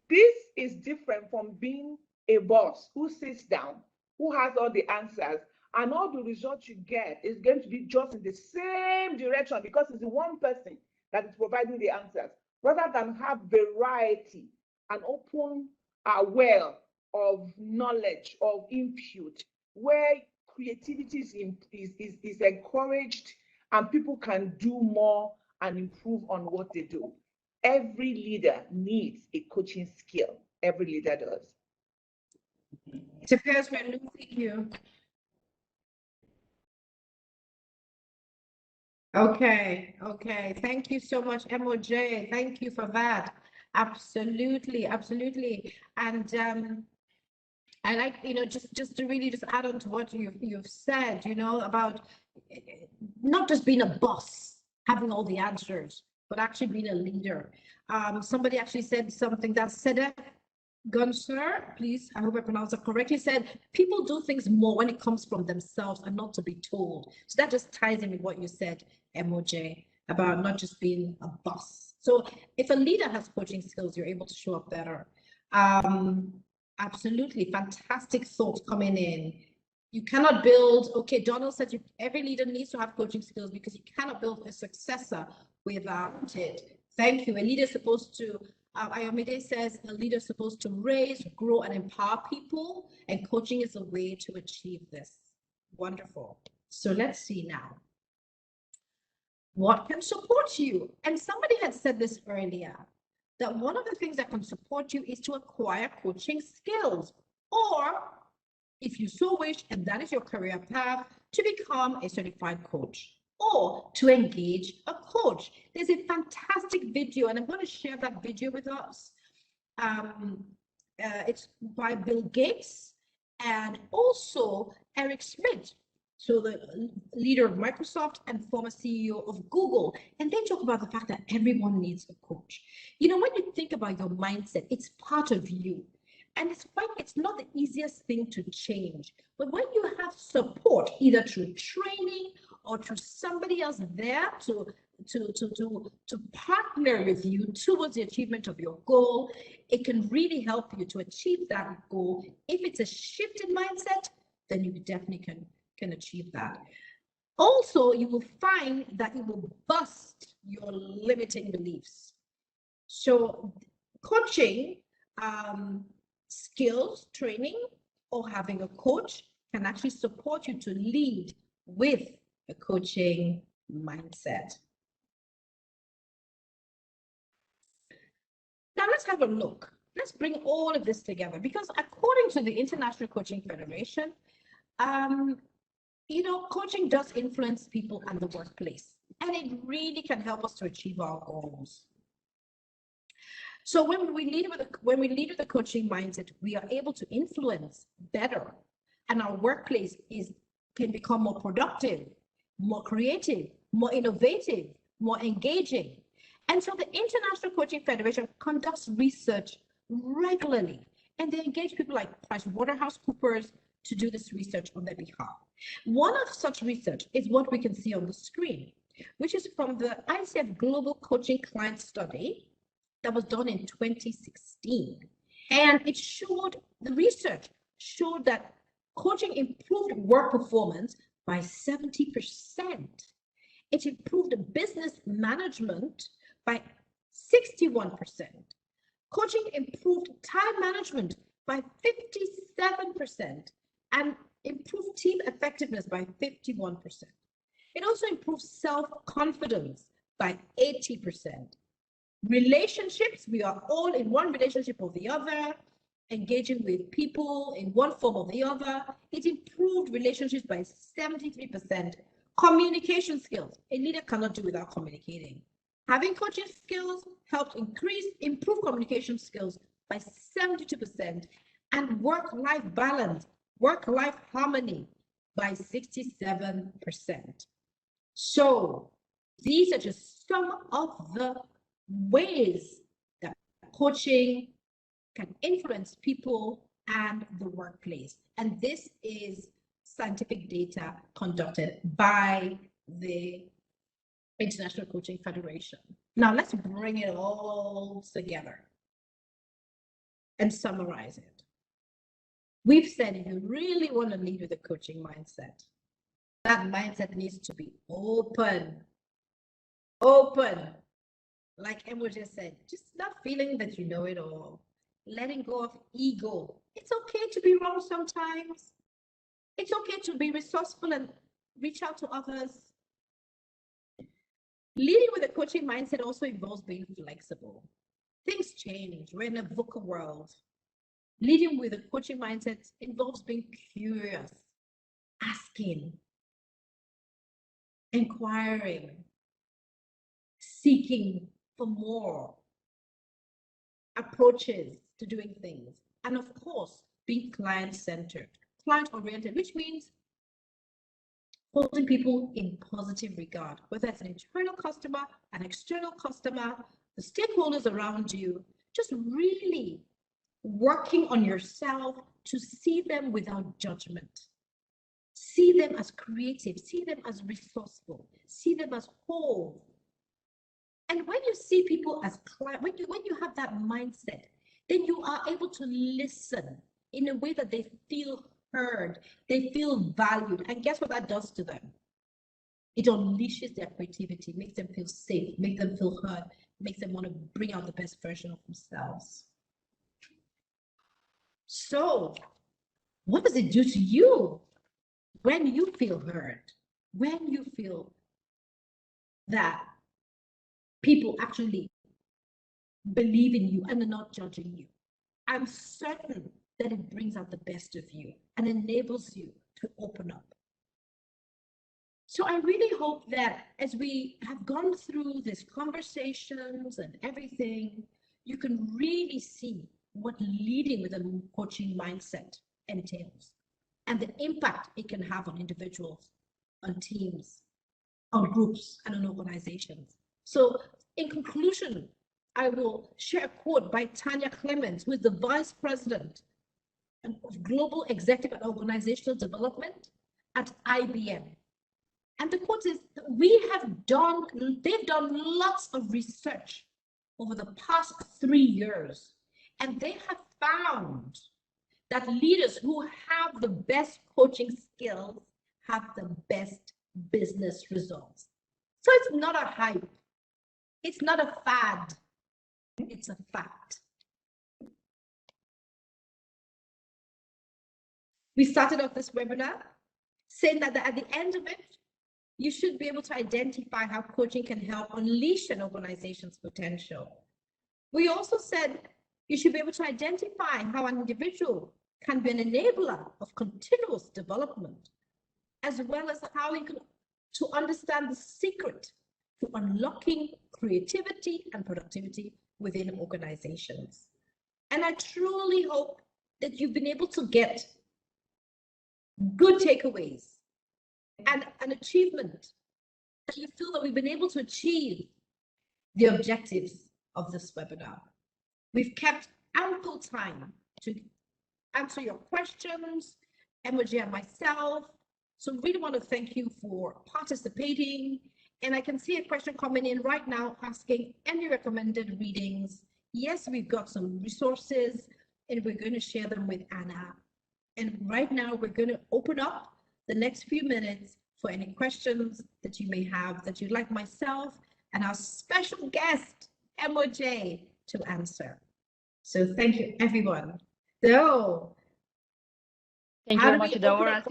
This is different from being a boss who sits down, who has all the answers, and all the results you get is going to be just in the same direction because it's the one person that is providing the answers, rather than have variety and open well of knowledge, of input, where creativity is encouraged and people can do more and improve on what they do. Every leader needs a coaching skill. Every leader does. It appears we're losing you. Okay. Thank you so much, MOJ. Thank you for that. Absolutely. And I like, just to really just add on to what you've said, about not just being a boss, having all the answers, but actually being a leader. Somebody actually said something that said, Gunser, please, I hope I pronounced it correctly, said, people do things more when it comes from themselves and not to be told. So that just ties in with what you said, MOJ, about not just being a boss. So if a leader has coaching skills, you're able to show up better. Absolutely fantastic thoughts coming in. You cannot build, okay, Donald said every leader needs to have coaching skills because you cannot build a successor without it. Thank you. A leader is supposed to, Ayomide says, a leader is supposed to raise, grow, and empower people, and coaching is a way to achieve this. Wonderful. So let's see now. What can support you? And somebody had said this earlier, that one of the things that can support you is to acquire coaching skills, or if you so wish, and that is your career path, to become a certified coach or to engage a coach. There's a fantastic video, and I'm going to share that video with us. It's by Bill Gates and also Eric Schmidt, so the leader of Microsoft and former CEO of Google. And they talk about the fact that everyone needs a coach. You know, when you think about your mindset, it's part of you. And it's not the easiest thing to change. But when you have support, either through training or through somebody else there to partner with you towards the achievement of your goal, it can really help you to achieve that goal. If it's a shift in mindset, then you definitely can achieve that. Also, you will find that it will bust your limiting beliefs. So coaching, skills training, or having a coach can actually support you to lead with a coaching mindset. Now let's have a look. Let's bring all of this together, because according to the International Coaching Federation, you know, coaching does influence people and the workplace, and it really can help us to achieve our goals. So when we lead with a coaching mindset, we are able to influence better, and our workplace can become more productive, more creative, more innovative, more engaging. And so the International Coaching Federation conducts research regularly, and they engage people like PricewaterhouseCoopers to do this research on their behalf. One of such research is what we can see on the screen, which is from the ICF Global Coaching Client Study that was done in 2016. And the research showed that coaching improved work performance by 70%. It improved business management by 61%. Coaching improved time management by 57% and improved team effectiveness by 51%. It also improved self-confidence by 80%. Relationships, we are all in one relationship or the other, engaging with people in one form or the other. It improved relationships by 73%. Communication skills, a leader cannot do without communicating. Having coaching skills helped improve communication skills by 72%, and work-life balance, work-life harmony by 67%. So these are just some of the ways that coaching can influence people and the workplace. And this is scientific data conducted by the International Coaching Federation. Now let's bring it all together and summarize it. We've said if you really want to lead with a coaching mindset, that mindset needs to be open. Like Emma just said, just not feeling that you know it all. Letting go of ego. It's okay to be wrong sometimes. It's okay to be resourceful and reach out to others. Leading with a coaching mindset also involves being flexible. Things change. We're in a VUCA world. Leading with a coaching mindset involves being curious, asking, inquiring, seeking for more approaches to doing things. And of course, being client-centered, client-oriented, which means holding people in positive regard, whether it's an internal customer, an external customer, the stakeholders around you, just really working on yourself to see them without judgment. See them as creative, see them as resourceful, see them as whole. And when you see people as clients, when you have that mindset, then you are able to listen in a way that they feel heard, they feel valued. And guess what that does to them? It unleashes their creativity, makes them feel safe, makes them feel heard, makes them want to bring out the best version of themselves. So, what does it do to you when you feel heard? When you feel that people actually believe in you and are not judging you? I'm certain that it brings out the best of you and enables you to open up. So I really hope that as we have gone through these conversations and everything, you can really see what leading with a coaching mindset entails and the impact it can have on individuals, on teams, on groups, and on organizations. So in conclusion, I will share a quote by Tanya Clemens, who is the Vice President of Global Executive and Organizational Development at IBM. And the quote is, they've done lots of research over the past 3 years, and they have found that leaders who have the best coaching skills have the best business results. So it's not a hype. It's not a fad. It's a fact. We started off this webinar saying that at the end of it, you should be able to identify how coaching can help unleash an organization's potential. We also said you should be able to identify how an individual can be an enabler of continuous development, as well as how you can to understand the secret to unlocking creativity and productivity within organizations. And I truly hope that you've been able to get good takeaways and an achievement that you feel that we've been able to achieve the objectives of this webinar. We've kept ample time to answer your questions, Emoji and myself. So really want to thank you for participating. And I can see a question coming in right now asking any recommended readings. Yes, we've got some resources and we're going to share them with Anna. And right now we're going to open up the next few minutes for any questions that you may have that you'd like myself and our special guest, MOJ, to answer. So thank you, everyone. So, Thank you very much, Adaora.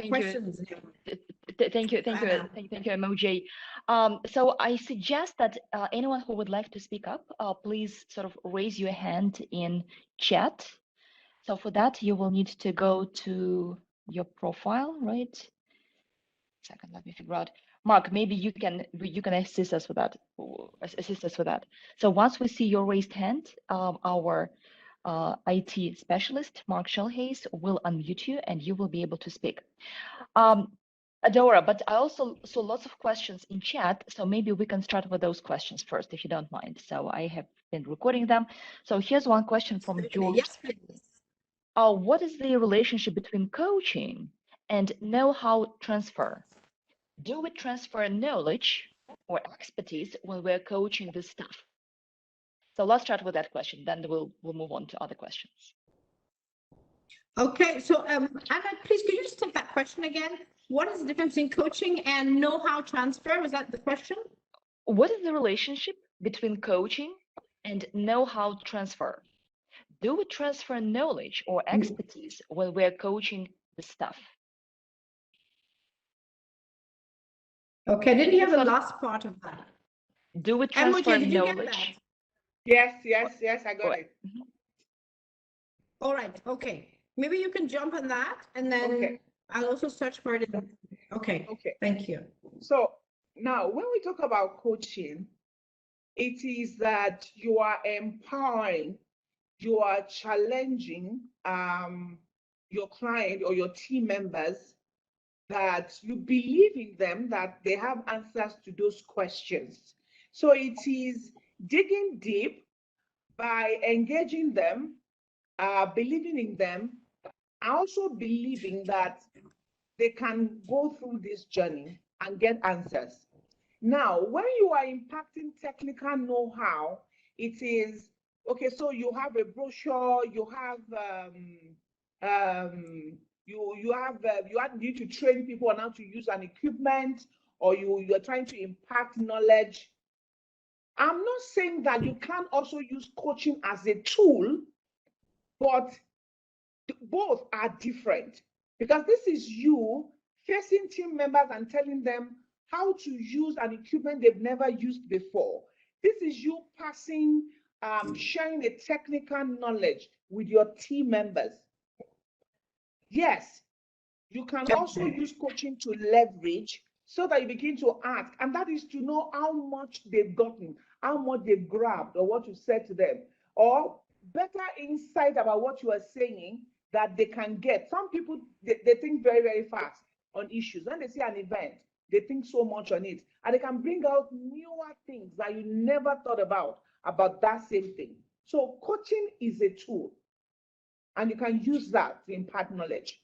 Thank you, MOJ. So I suggest that anyone who would like to speak up, please sort of raise your hand in chat. So for that, you will need to go to your profile, right? Second, let me figure out. Mark, maybe you can assist us with that. So once we see your raised hand, our IT specialist, Mark Shellhays, will unmute you and you will be able to speak. Adaora, but I also saw lots of questions in chat, so maybe we can start with those questions first, if you don't mind. So I have been recording them. So here's one question from George. Yes, please. What is the relationship between coaching and know-how transfer? Do we transfer knowledge or expertise when we're coaching this stuff? So let's start with that question, then we'll move on to other questions. Okay, so Anna, please, could you just take that question again? What is the difference in coaching and know-how transfer? Was that the question? What is the relationship between coaching and know-how transfer? Do we transfer knowledge or expertise when we're coaching the stuff? Okay, I didn't hear the last part of that. Do we transfer knowledge? Yes, I got it. All right, okay. Maybe you can jump on that and then I'll also search for it. Okay, thank you. So now when we talk about coaching, it is that you are empowering, you are challenging your client or your team members, that you believe in them, that they have answers to those questions. So it is digging deep by engaging them, believing in them, and also believing that they can go through this journey and get answers. Now, when you are impacting technical know-how, it is okay. So you have a brochure, you have you need to train people on how to use an equipment, or you're trying to impact knowledge. I'm not saying that you can't also use coaching as a tool, but both are different, because this is you facing team members and telling them how to use an equipment they've never used before. This is you passing, sharing a technical knowledge with your team members. Yes, you can also use coaching to leverage so that you begin to ask, and that is to know how much they've gotten, how much they've grabbed, or what you said to them, or better insight about what you are saying that they can get. Some people, they think very, very fast on issues. When they see an event, they think so much on it, and they can bring out newer things that you never thought about that same thing. So coaching is a tool, and you can use that to impart knowledge.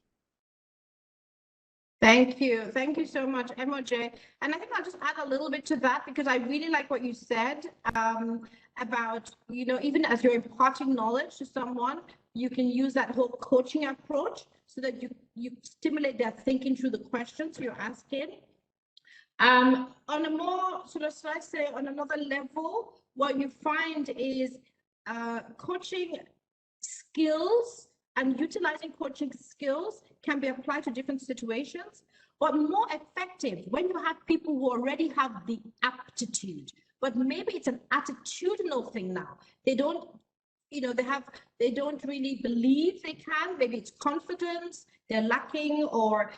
Thank you. Thank you so much, MOJ. And I think I'll just add a little bit to that, because I really like what you said about, even as you're imparting knowledge to someone, you can use that whole coaching approach so that you stimulate their thinking through the questions you're asking. On a more sort of, should I say, on another level, what you find is coaching skills and utilizing coaching skills can be applied to different situations, but more effective when you have people who already have the aptitude, but maybe it's an attitudinal thing now. They don't, they don't really believe they can. Maybe it's confidence they're lacking, or,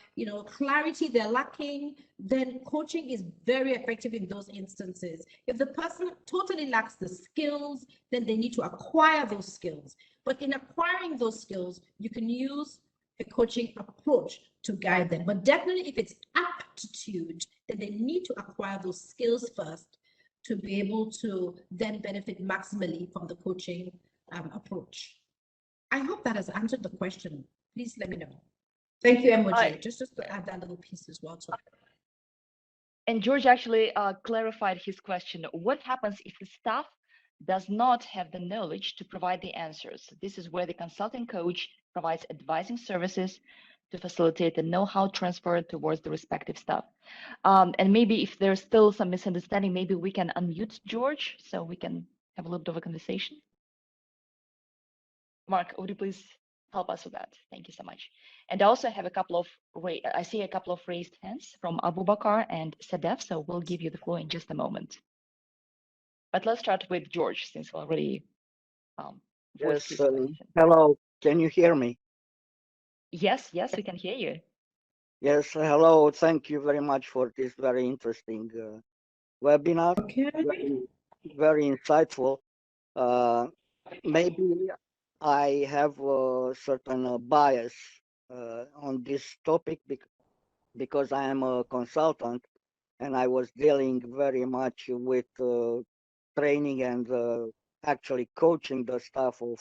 clarity they're lacking. Then coaching is very effective in those instances. If the person totally lacks the skills, then they need to acquire those skills. But in acquiring those skills, you can use a coaching approach to guide them. But definitely, if it's aptitude, then they need to acquire those skills first to be able to then benefit maximally from the coaching approach. I hope that has answered the question. Please let me know. Thank you, MOJ. Just to add that little piece as well. And George actually clarified his question. What happens if the staff does not have the knowledge to provide the answers? This is where the consulting coach provides advising services to facilitate the know-how transfer towards the respective staff. And maybe if there's still some misunderstanding, maybe we can unmute George so we can have a little bit of a conversation. Mark, would you please help us with that? Thank you so much. And I also have I see a couple of raised hands from Abu Bakar and Sadef, so we'll give you the floor in just a moment. But let's start with George, since we already voiced his question. Hello, can you hear me? Yes, we can hear you. Yes, hello. Thank you very much for this very interesting webinar. Okay. Very insightful. Maybe I have a certain bias on this topic because I am a consultant and I was dealing very much with training and actually coaching the staff of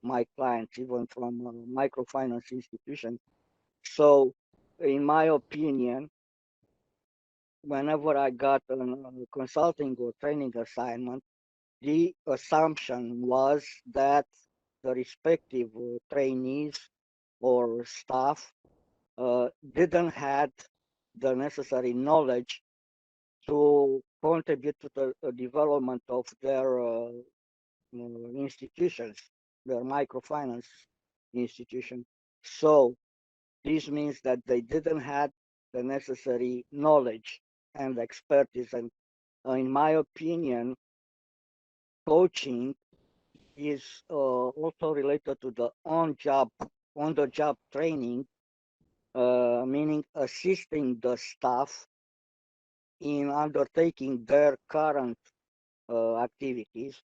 my clients, even from microfinance institutions. So, in my opinion, whenever I got a consulting or training assignment, the assumption was that the respective trainees or staff didn't have the necessary knowledge to contribute to the development of their institutions, their microfinance institution. So this means that they didn't have the necessary knowledge and expertise. And in my opinion, coaching is also related to the on-the-job training, meaning assisting the staff in undertaking their current activities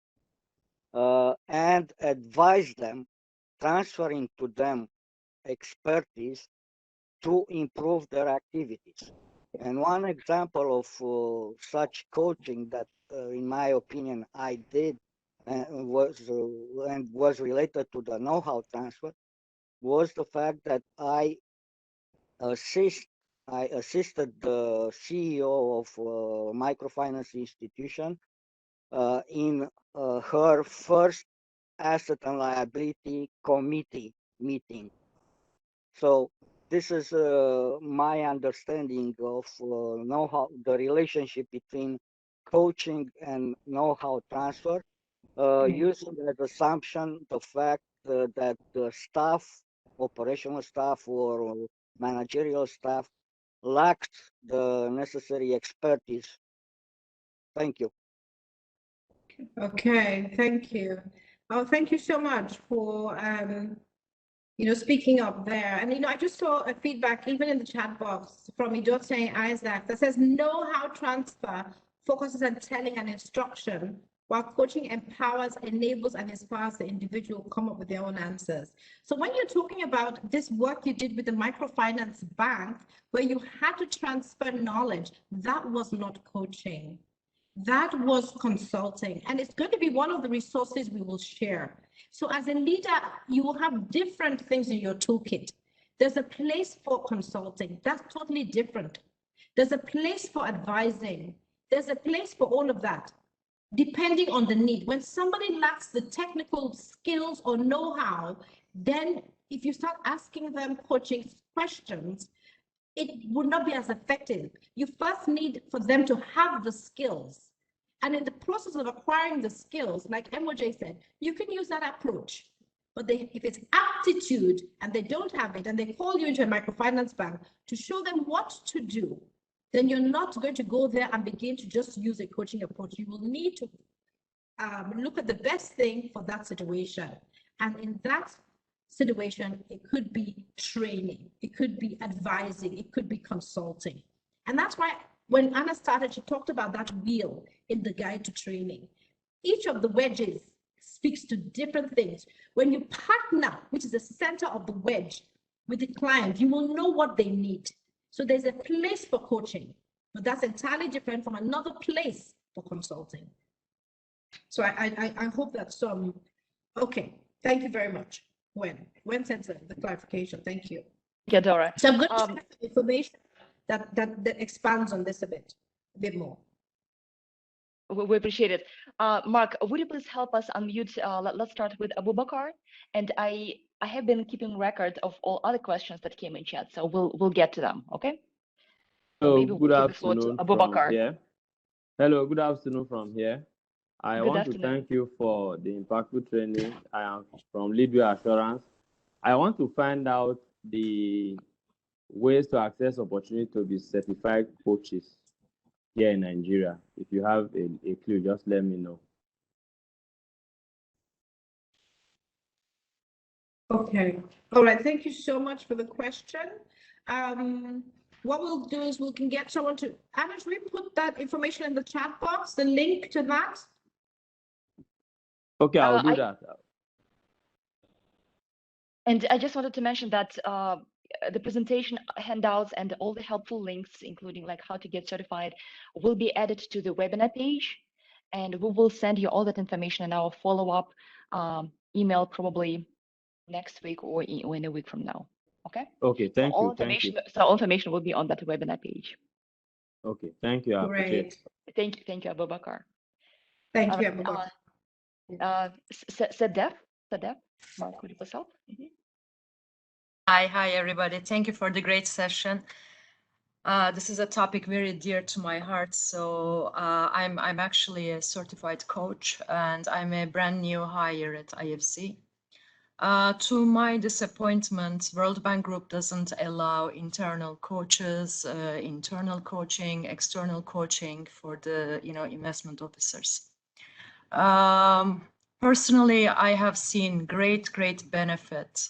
and advise them, transferring to them expertise to improve their activities. And one example of such coaching that, in my opinion, I did was related to the know-how transfer was the fact that I assist I assisted the CEO of a microfinance institution in her first asset and liability committee meeting. So this is my understanding of know-how, the relationship between coaching and know-how transfer, using as assumption the fact that the staff, operational staff or managerial staff lacks the necessary expertise. Thank you. Okay, thank you. Oh, thank you so much for speaking up there. And I just saw a feedback even in the chat box from Idote Isaac that says know-how transfer focuses on telling and instruction, while coaching empowers, enables, and inspires the individual to come up with their own answers. So when you're talking about this work you did with the microfinance bank, where you had to transfer knowledge, that was not coaching. That was consulting, and it's going to be one of the resources we will share. So as a leader, you will have different things in your toolkit. There's a place for consulting. That's totally different. There's a place for advising. There's a place for all of that, depending on the need. When somebody lacks the technical skills or know-how, then if you start asking them coaching questions, it would not be as effective. You first need for them to have the skills. And in the process of acquiring the skills, like MOJ said, you can use that approach. But if it's aptitude and they don't have it, and they call you into a microfinance bank to show them what to do, then you're not going to go there and begin to just use a coaching approach. You will need to look at the best thing for that situation. And in that situation, it could be training, it could be advising, it could be consulting. And that's why when Anna started, she talked about that wheel in the guide to training. Each of the wedges speaks to different things. When you partner, which is the center of the wedge, with the client, you will know what they need. So there's a place for coaching, but that's entirely different from another place for consulting. So I hope that's okay. Thank you very much. When sent the clarification. Thank you. Yeah, Dora. So I'm going to share information that expands on this a bit more. We appreciate it. Mark, would you please help us unmute? Let's start with Abubakar. And I have been keeping record of all other questions that came in chat, so we'll get to them. Okay. So maybe good afternoon from here. Hello, good afternoon from here. I want to thank you for the impactful training. I am from Leadway Assurance. I want to find out the ways to access opportunity to be certified coaches here in Nigeria. If you have a clue, just let me know. Okay. All right. Thank you so much for the question. What we'll do is we can get someone to, Anna, should we put that information in the chat box, the link to that? Okay, I'll do that. And I just wanted to mention that the presentation handouts and all the helpful links, including like how to get certified, will be added to the webinar page. And we will send you all that information in our follow-up email probably next week or in a week from now. Okay? Okay, thank you. Thank you. So all information will be on that webinar page. Okay, thank you. Great. Thank you, Abubakar. Thank you, Abubakar. Sadef, Mark, would you please help? Hi, everybody. Thank you for the great session. This is a topic very dear to my heart. So I'm actually a certified coach, and I'm a brand new hire at IFC. To my disappointment, World Bank Group doesn't allow internal coaches, internal coaching, external coaching for the investment officers. Personally, I have seen great benefit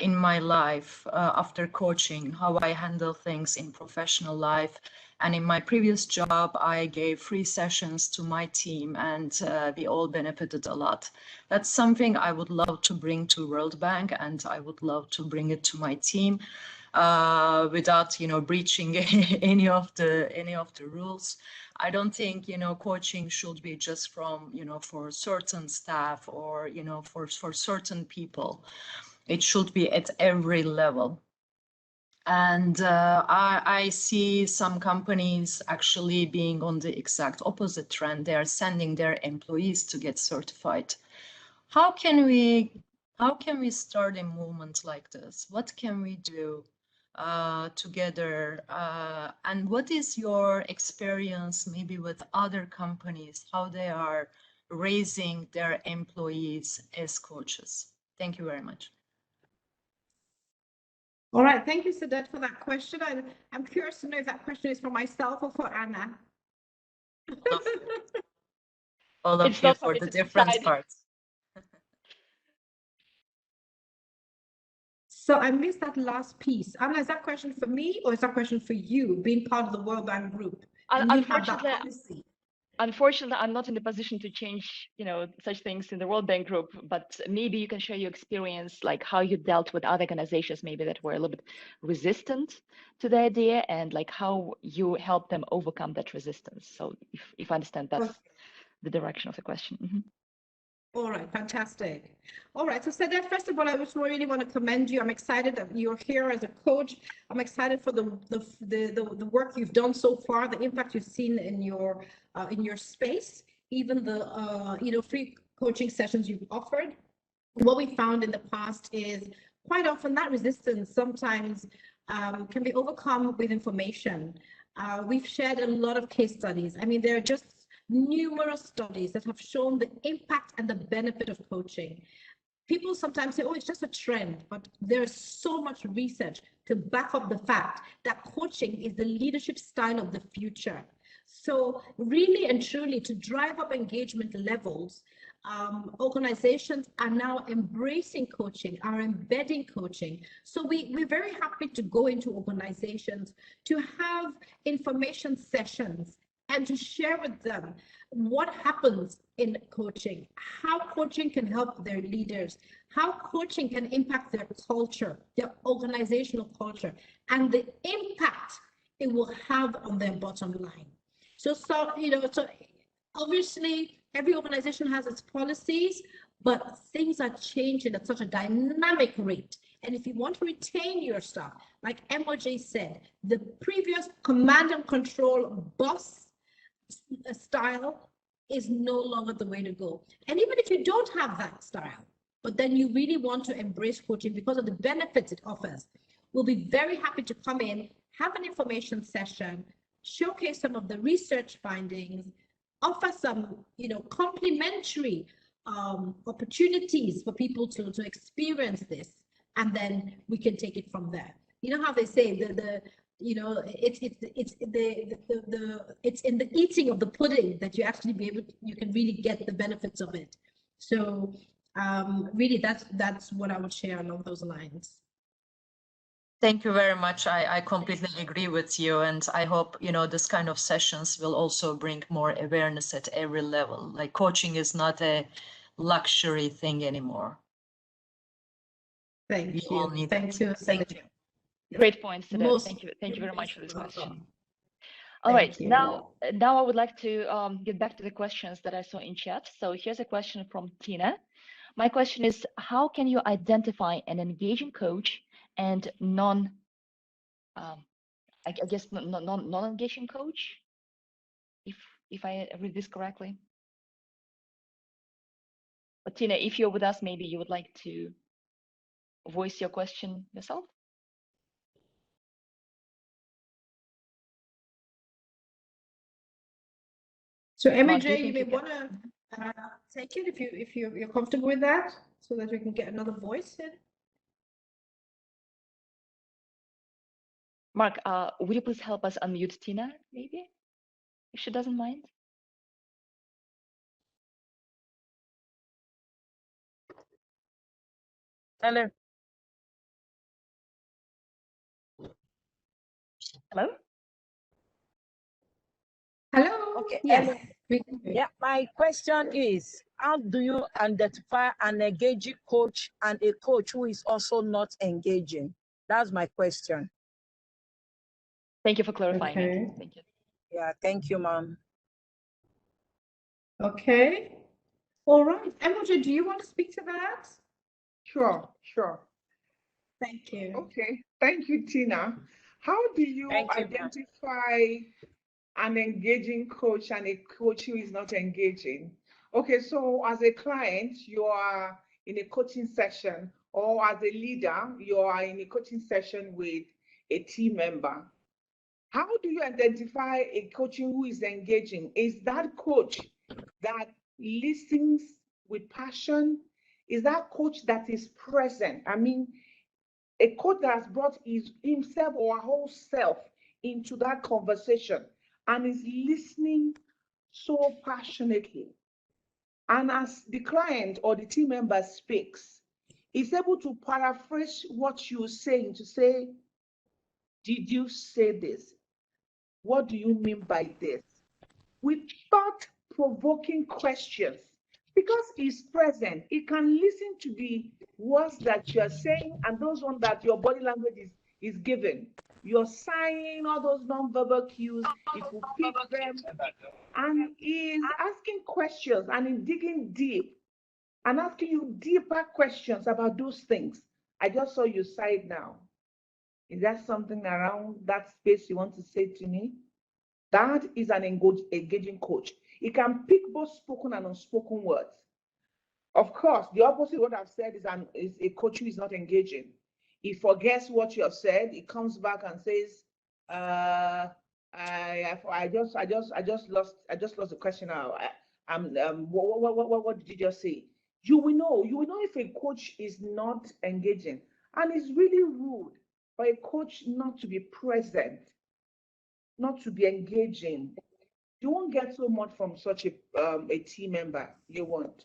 in my life after coaching, how I handle things in professional life. And in my previous job, I gave free sessions to my team, and we all benefited a lot. That's something I would love to bring to World Bank, and I would love to bring it to my team without, breaching any of the rules. I don't think, coaching should be just from, for certain staff or, for certain people. It should be at every level. And I see some companies actually being on the exact opposite trend. They are sending their employees to get certified. How can we start a movement like this? What can we do together? And what is your experience maybe with other companies, how they are raising their employees as coaches? Thank you very much. All right, thank you, Sadat, for that question. I'm curious to know if that question is for myself or for Anna. All of you for the different parts. So I missed that last piece. Anna, is that question for me or is that question for you, being part of the World Bank Group? Unfortunately, I'm not in the position to change, such things in the World Bank Group, but maybe you can share your experience, like how you dealt with other organizations maybe that were a little bit resistant to the idea, and like how you helped them overcome that resistance. So if I understand, that's the direction of the question. Mm-hmm. All right, fantastic. All right, so Sadat, first of all, I just really want to commend you. I'm excited that you're here as a coach. I'm excited for the work you've done so far, the impact you've seen in your space, even the free coaching sessions you've offered. What we found in the past is quite often that resistance sometimes can be overcome with information. We've shared a lot of case studies. I mean, there are just numerous studies that have shown the impact and the benefit of coaching. People sometimes say, oh, it's just a trend, but there's so much research to back up the fact that coaching is the leadership style of the future. So really and truly, to drive up engagement levels, organizations are now embracing coaching, are embedding coaching. So we're very happy to go into organizations to have information sessions and to share with them what happens in coaching, how coaching can help their leaders, how coaching can impact their culture, their organizational culture, and the impact it will have on their bottom line. So obviously every organization has its policies, but things are changing at such a dynamic rate. And if you want to retain your staff, like MOJ said, the previous command and control boss style is no longer the way to go. And even if you don't have that style, but then you really want to embrace coaching because of the benefits it offers, we'll be very happy to come in, have an information session, showcase some of the research findings, offer some, complementary opportunities for people to experience this, and then we can take it from there. You know how they say it's in the eating of the pudding that you can really get the benefits of it. So really that's what I would share along those lines. Thank you very much. I completely agree with you, and I hope this kind of sessions will also bring more awareness at every level. Like, coaching is not a luxury thing anymore. Thank you. Thank you. Thank you. Great points today. Thank you very much for this question. All right, now I would like to get back to the questions that I saw in chat. So here's a question from Tina. My question is, how can you identify an engaging coach and non-engaging coach, if I read this correctly? But Tina, if you're with us, maybe you would like to voice your question yourself. So MJ, you may want to take it if you're comfortable with that, so that we can get another voice in. Mark, would you please help us unmute Tina, maybe, if she doesn't mind? Hello. Hello? Hello. Okay. Yes. Yeah, my question is, how do you identify an engaging coach and a coach who is also not engaging? That's my question. Thank you for clarifying it. Thank you. Yeah, thank you, ma'am. Okay. All right. Emoji, do you want to speak to that? Sure. Thank you. Okay, thank you, Tina. How do you identify an engaging coach and a coach who is not engaging? Okay, so as a client, you are in a coaching session, or as a leader, you are in a coaching session with a team member. How do you identify a coach who is engaging? Is that coach that listens with passion? Is that coach that is present? I mean, a coach that has brought himself or her whole self into that conversation and is listening so passionately. And as the client or the team member speaks, is able to paraphrase what you're saying to say, did you say this? What do you mean by this? With thought-provoking questions. Because he's present, he can listen to the words that you're saying and those ones that your body language is giving. You're signing all those non-verbal cues, if you pick them, and he's asking questions and he's digging deep and asking you deeper questions about those things. I just saw you sigh now. Is there something around that space you want to say to me? That is an engaging coach. He can pick both spoken and unspoken words. Of course, the opposite of what I've said is a coach who is not engaging. He forgets what you have said. He comes back and says, I just lost the question now. What did you just say? You will know if a coach is not engaging, and it's really rude for a coach not to be present, not to be engaging. You won't get so much from such a team member. You won't.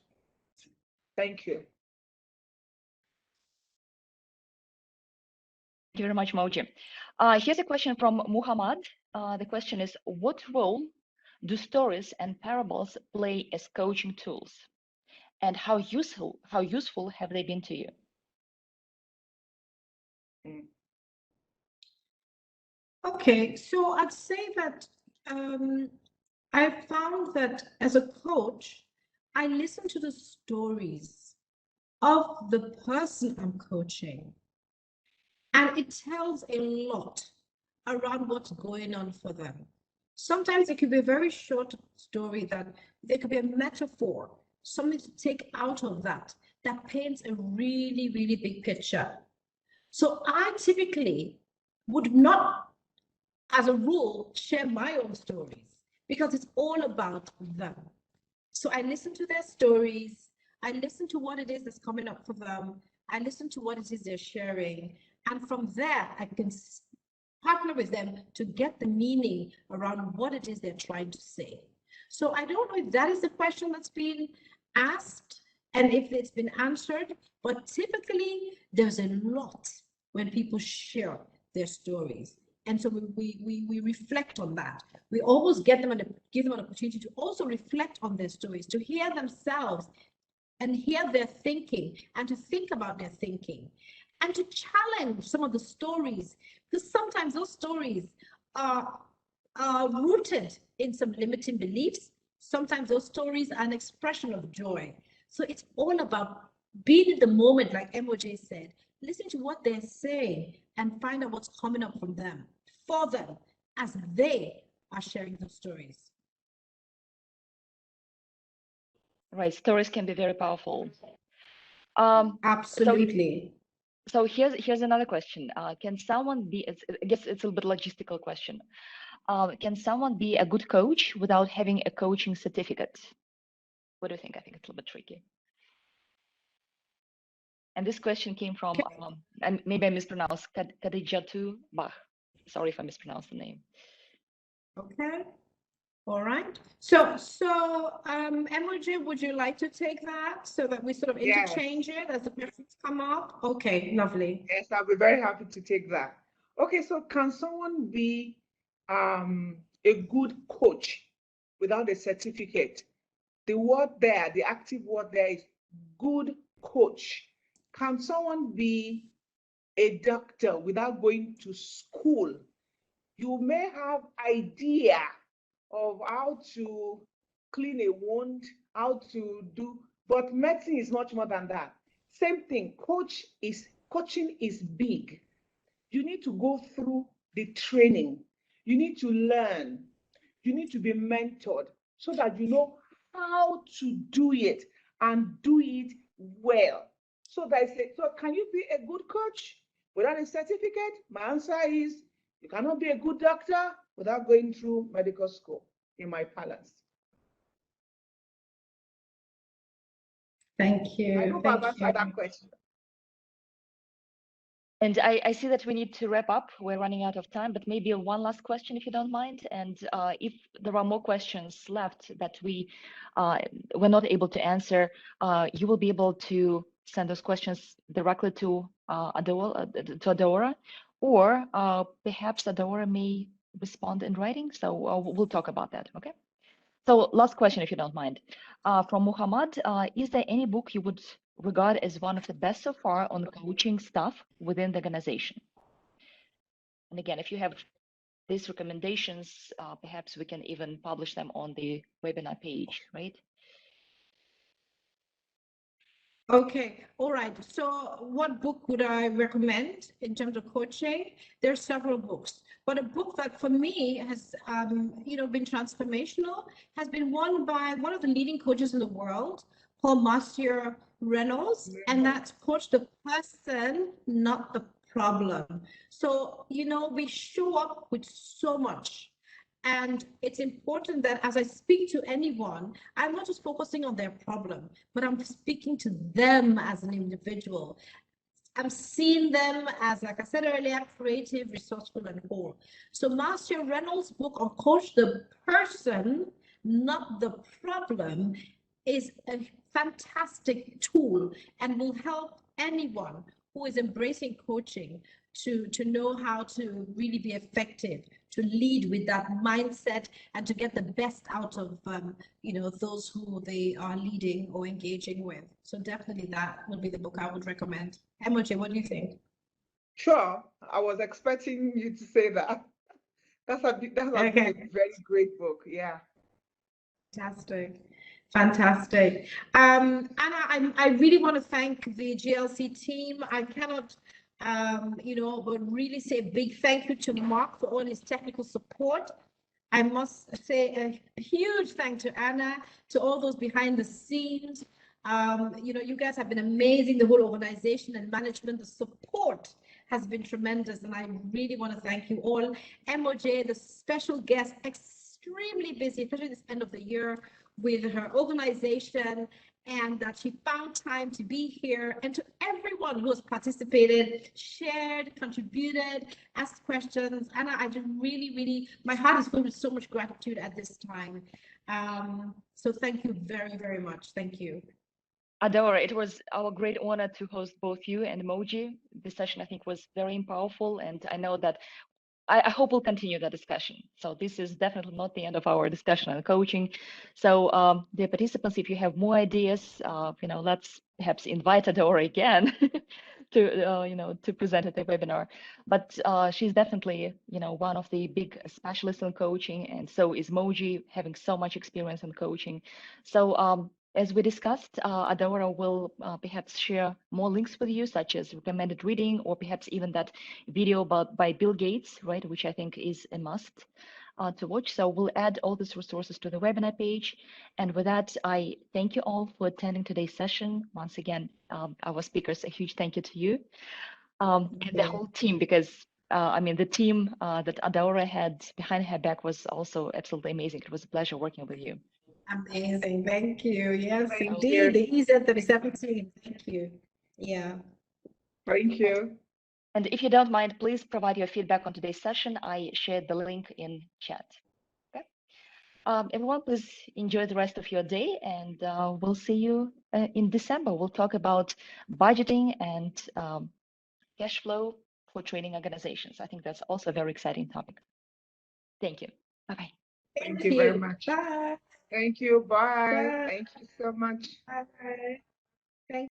Thank you. Thank you very much, Moji. Here's a question from Muhammad. The question is, what role do stories and parables play as coaching tools? And how useful have they been to you? Okay, so I'd say that I found that as a coach, I listen to the stories of the person I'm coaching. And it tells a lot around what's going on for them. Sometimes it could be a very short story that there could be a metaphor, something to take out of that paints a really, really big picture. So I typically would not, as a rule, share my own stories because it's all about them. So I listen to their stories. I listen to what it is that's coming up for them. I listen to what it is they're sharing. And from there, I can partner with them to get the meaning around what it is they're trying to say. So I don't know if that is the question that's been asked and if it's been answered, but typically there's a lot when people share their stories. And so we reflect on that. We always give them an opportunity to also reflect on their stories, to hear themselves and hear their thinking and to think about their thinking and to challenge some of the stories, because sometimes those stories are rooted in some limiting beliefs. Sometimes those stories are an expression of joy. So it's all about being in the moment, like MOJ said, listen to what they're saying and find out what's coming up from them, for them, as they are sharing those stories. Right, stories can be very powerful. Absolutely. So here's another question. Can someone be, I guess it's a little bit logistical question. Can someone be a good coach without having a coaching certificate? What do you think? I think it's a little bit tricky. And this question came from, and maybe I mispronounced, Khadijatu Bach. Sorry if I mispronounced the name. Okay. All right. So MOJ, would you like to take that so that we sort of interchange it as the questions come up? Okay, lovely. Yes, I'll be very happy to take that. Okay, so can someone be a good coach without a certificate? The word there, the active word there is good coach. Can someone be a doctor without going to school? You may have idea of how to clean a wound, how to do, but medicine is much more than that. Same thing, coach is coaching is big. You need to go through the training. You need to learn. You need to be mentored so that you know how to do it and do it well. So can you be a good coach without a certificate? My answer is you cannot be a good doctor without going through medical school, in my balance. Thank you. I hope I've answered that question. And I see that we need to wrap up. We're running out of time, but maybe one last question, if you don't mind. And if there are more questions left that we're not able to answer, you will be able to send those questions directly to Adaora, or perhaps Adaora may respond in writing. So we'll talk about that. Okay. So last question, if you don't mind, from Muhammad, is there any book you would regard as one of the best so far on coaching stuff within the organization? And again, if you have these recommendations, perhaps we can even publish them on the webinar page, right? Okay, all right. So what book would I recommend in terms of coaching? There are several books, but a book that for me has, been transformational has been one by one of the leading coaches in the world, called Marcia Reynolds, and that's Coach the Person, Not the Problem. So, we show up with so much. And it's important that as I speak to anyone, I'm not just focusing on their problem, but I'm speaking to them as an individual. I'm seeing them as, like I said earlier, creative, resourceful, and whole. So Marcia Reynolds' book on Coach the Person, Not the Problem, is a fantastic tool and will help anyone who is embracing coaching to know how to really be effective, to lead with that mindset, and to get the best out of those who they are leading or engaging with. So definitely that would be the book I would recommend. Emoji, what do you think? Sure, I was expecting you to say that. That's a very great book. Yeah. Fantastic. Anna, I really want to thank the GLC team. I cannot but really say a big thank you to Mark for all his technical support. I must say a huge thank to Anna, to all those behind the scenes. You guys have been amazing, the whole organization and management. The support has been tremendous, and I really want to thank you all. MOJ, the special guest, extremely busy, especially this end of the year with her organization, and that she found time to be here, and to everyone who has participated, shared, contributed, asked questions. And I just really, my heart is filled with so much gratitude at this time. So thank you very, very much. Thank you. Adaora, it was our great honor to host both you and Moji. This session, I think, was very powerful, and I know that I hope we'll continue the discussion. So this is definitely not the end of our discussion on coaching. So dear participants, if you have more ideas, let's perhaps invite Adaora again to present at the webinar. But she's definitely, one of the big specialists in coaching, and so is Moji, having so much experience in coaching. So as we discussed, Adaora will perhaps share more links with you, such as recommended reading, or perhaps even that video by Bill Gates, right, which I think is a must to watch. So we'll add all these resources to the webinar page. And with that, I thank you all for attending today's session. Once again, our speakers, a huge thank you to you and the whole team, because the team that Adaora had behind her back was also absolutely amazing. It was a pleasure working with you. Amazing. Thank you. Yes, indeed. The EZ37 team. Thank you. Yeah. Thank you. And if you don't mind, please provide your feedback on today's session. I shared the link in chat. Okay. Everyone, please enjoy the rest of your day, and we'll see you in December. We'll talk about budgeting and cash flow for training organizations. I think that's also a very exciting topic. Thank you. Bye-bye. Thank you very much. Bye. Thank you. Bye. Thank you so much. Bye.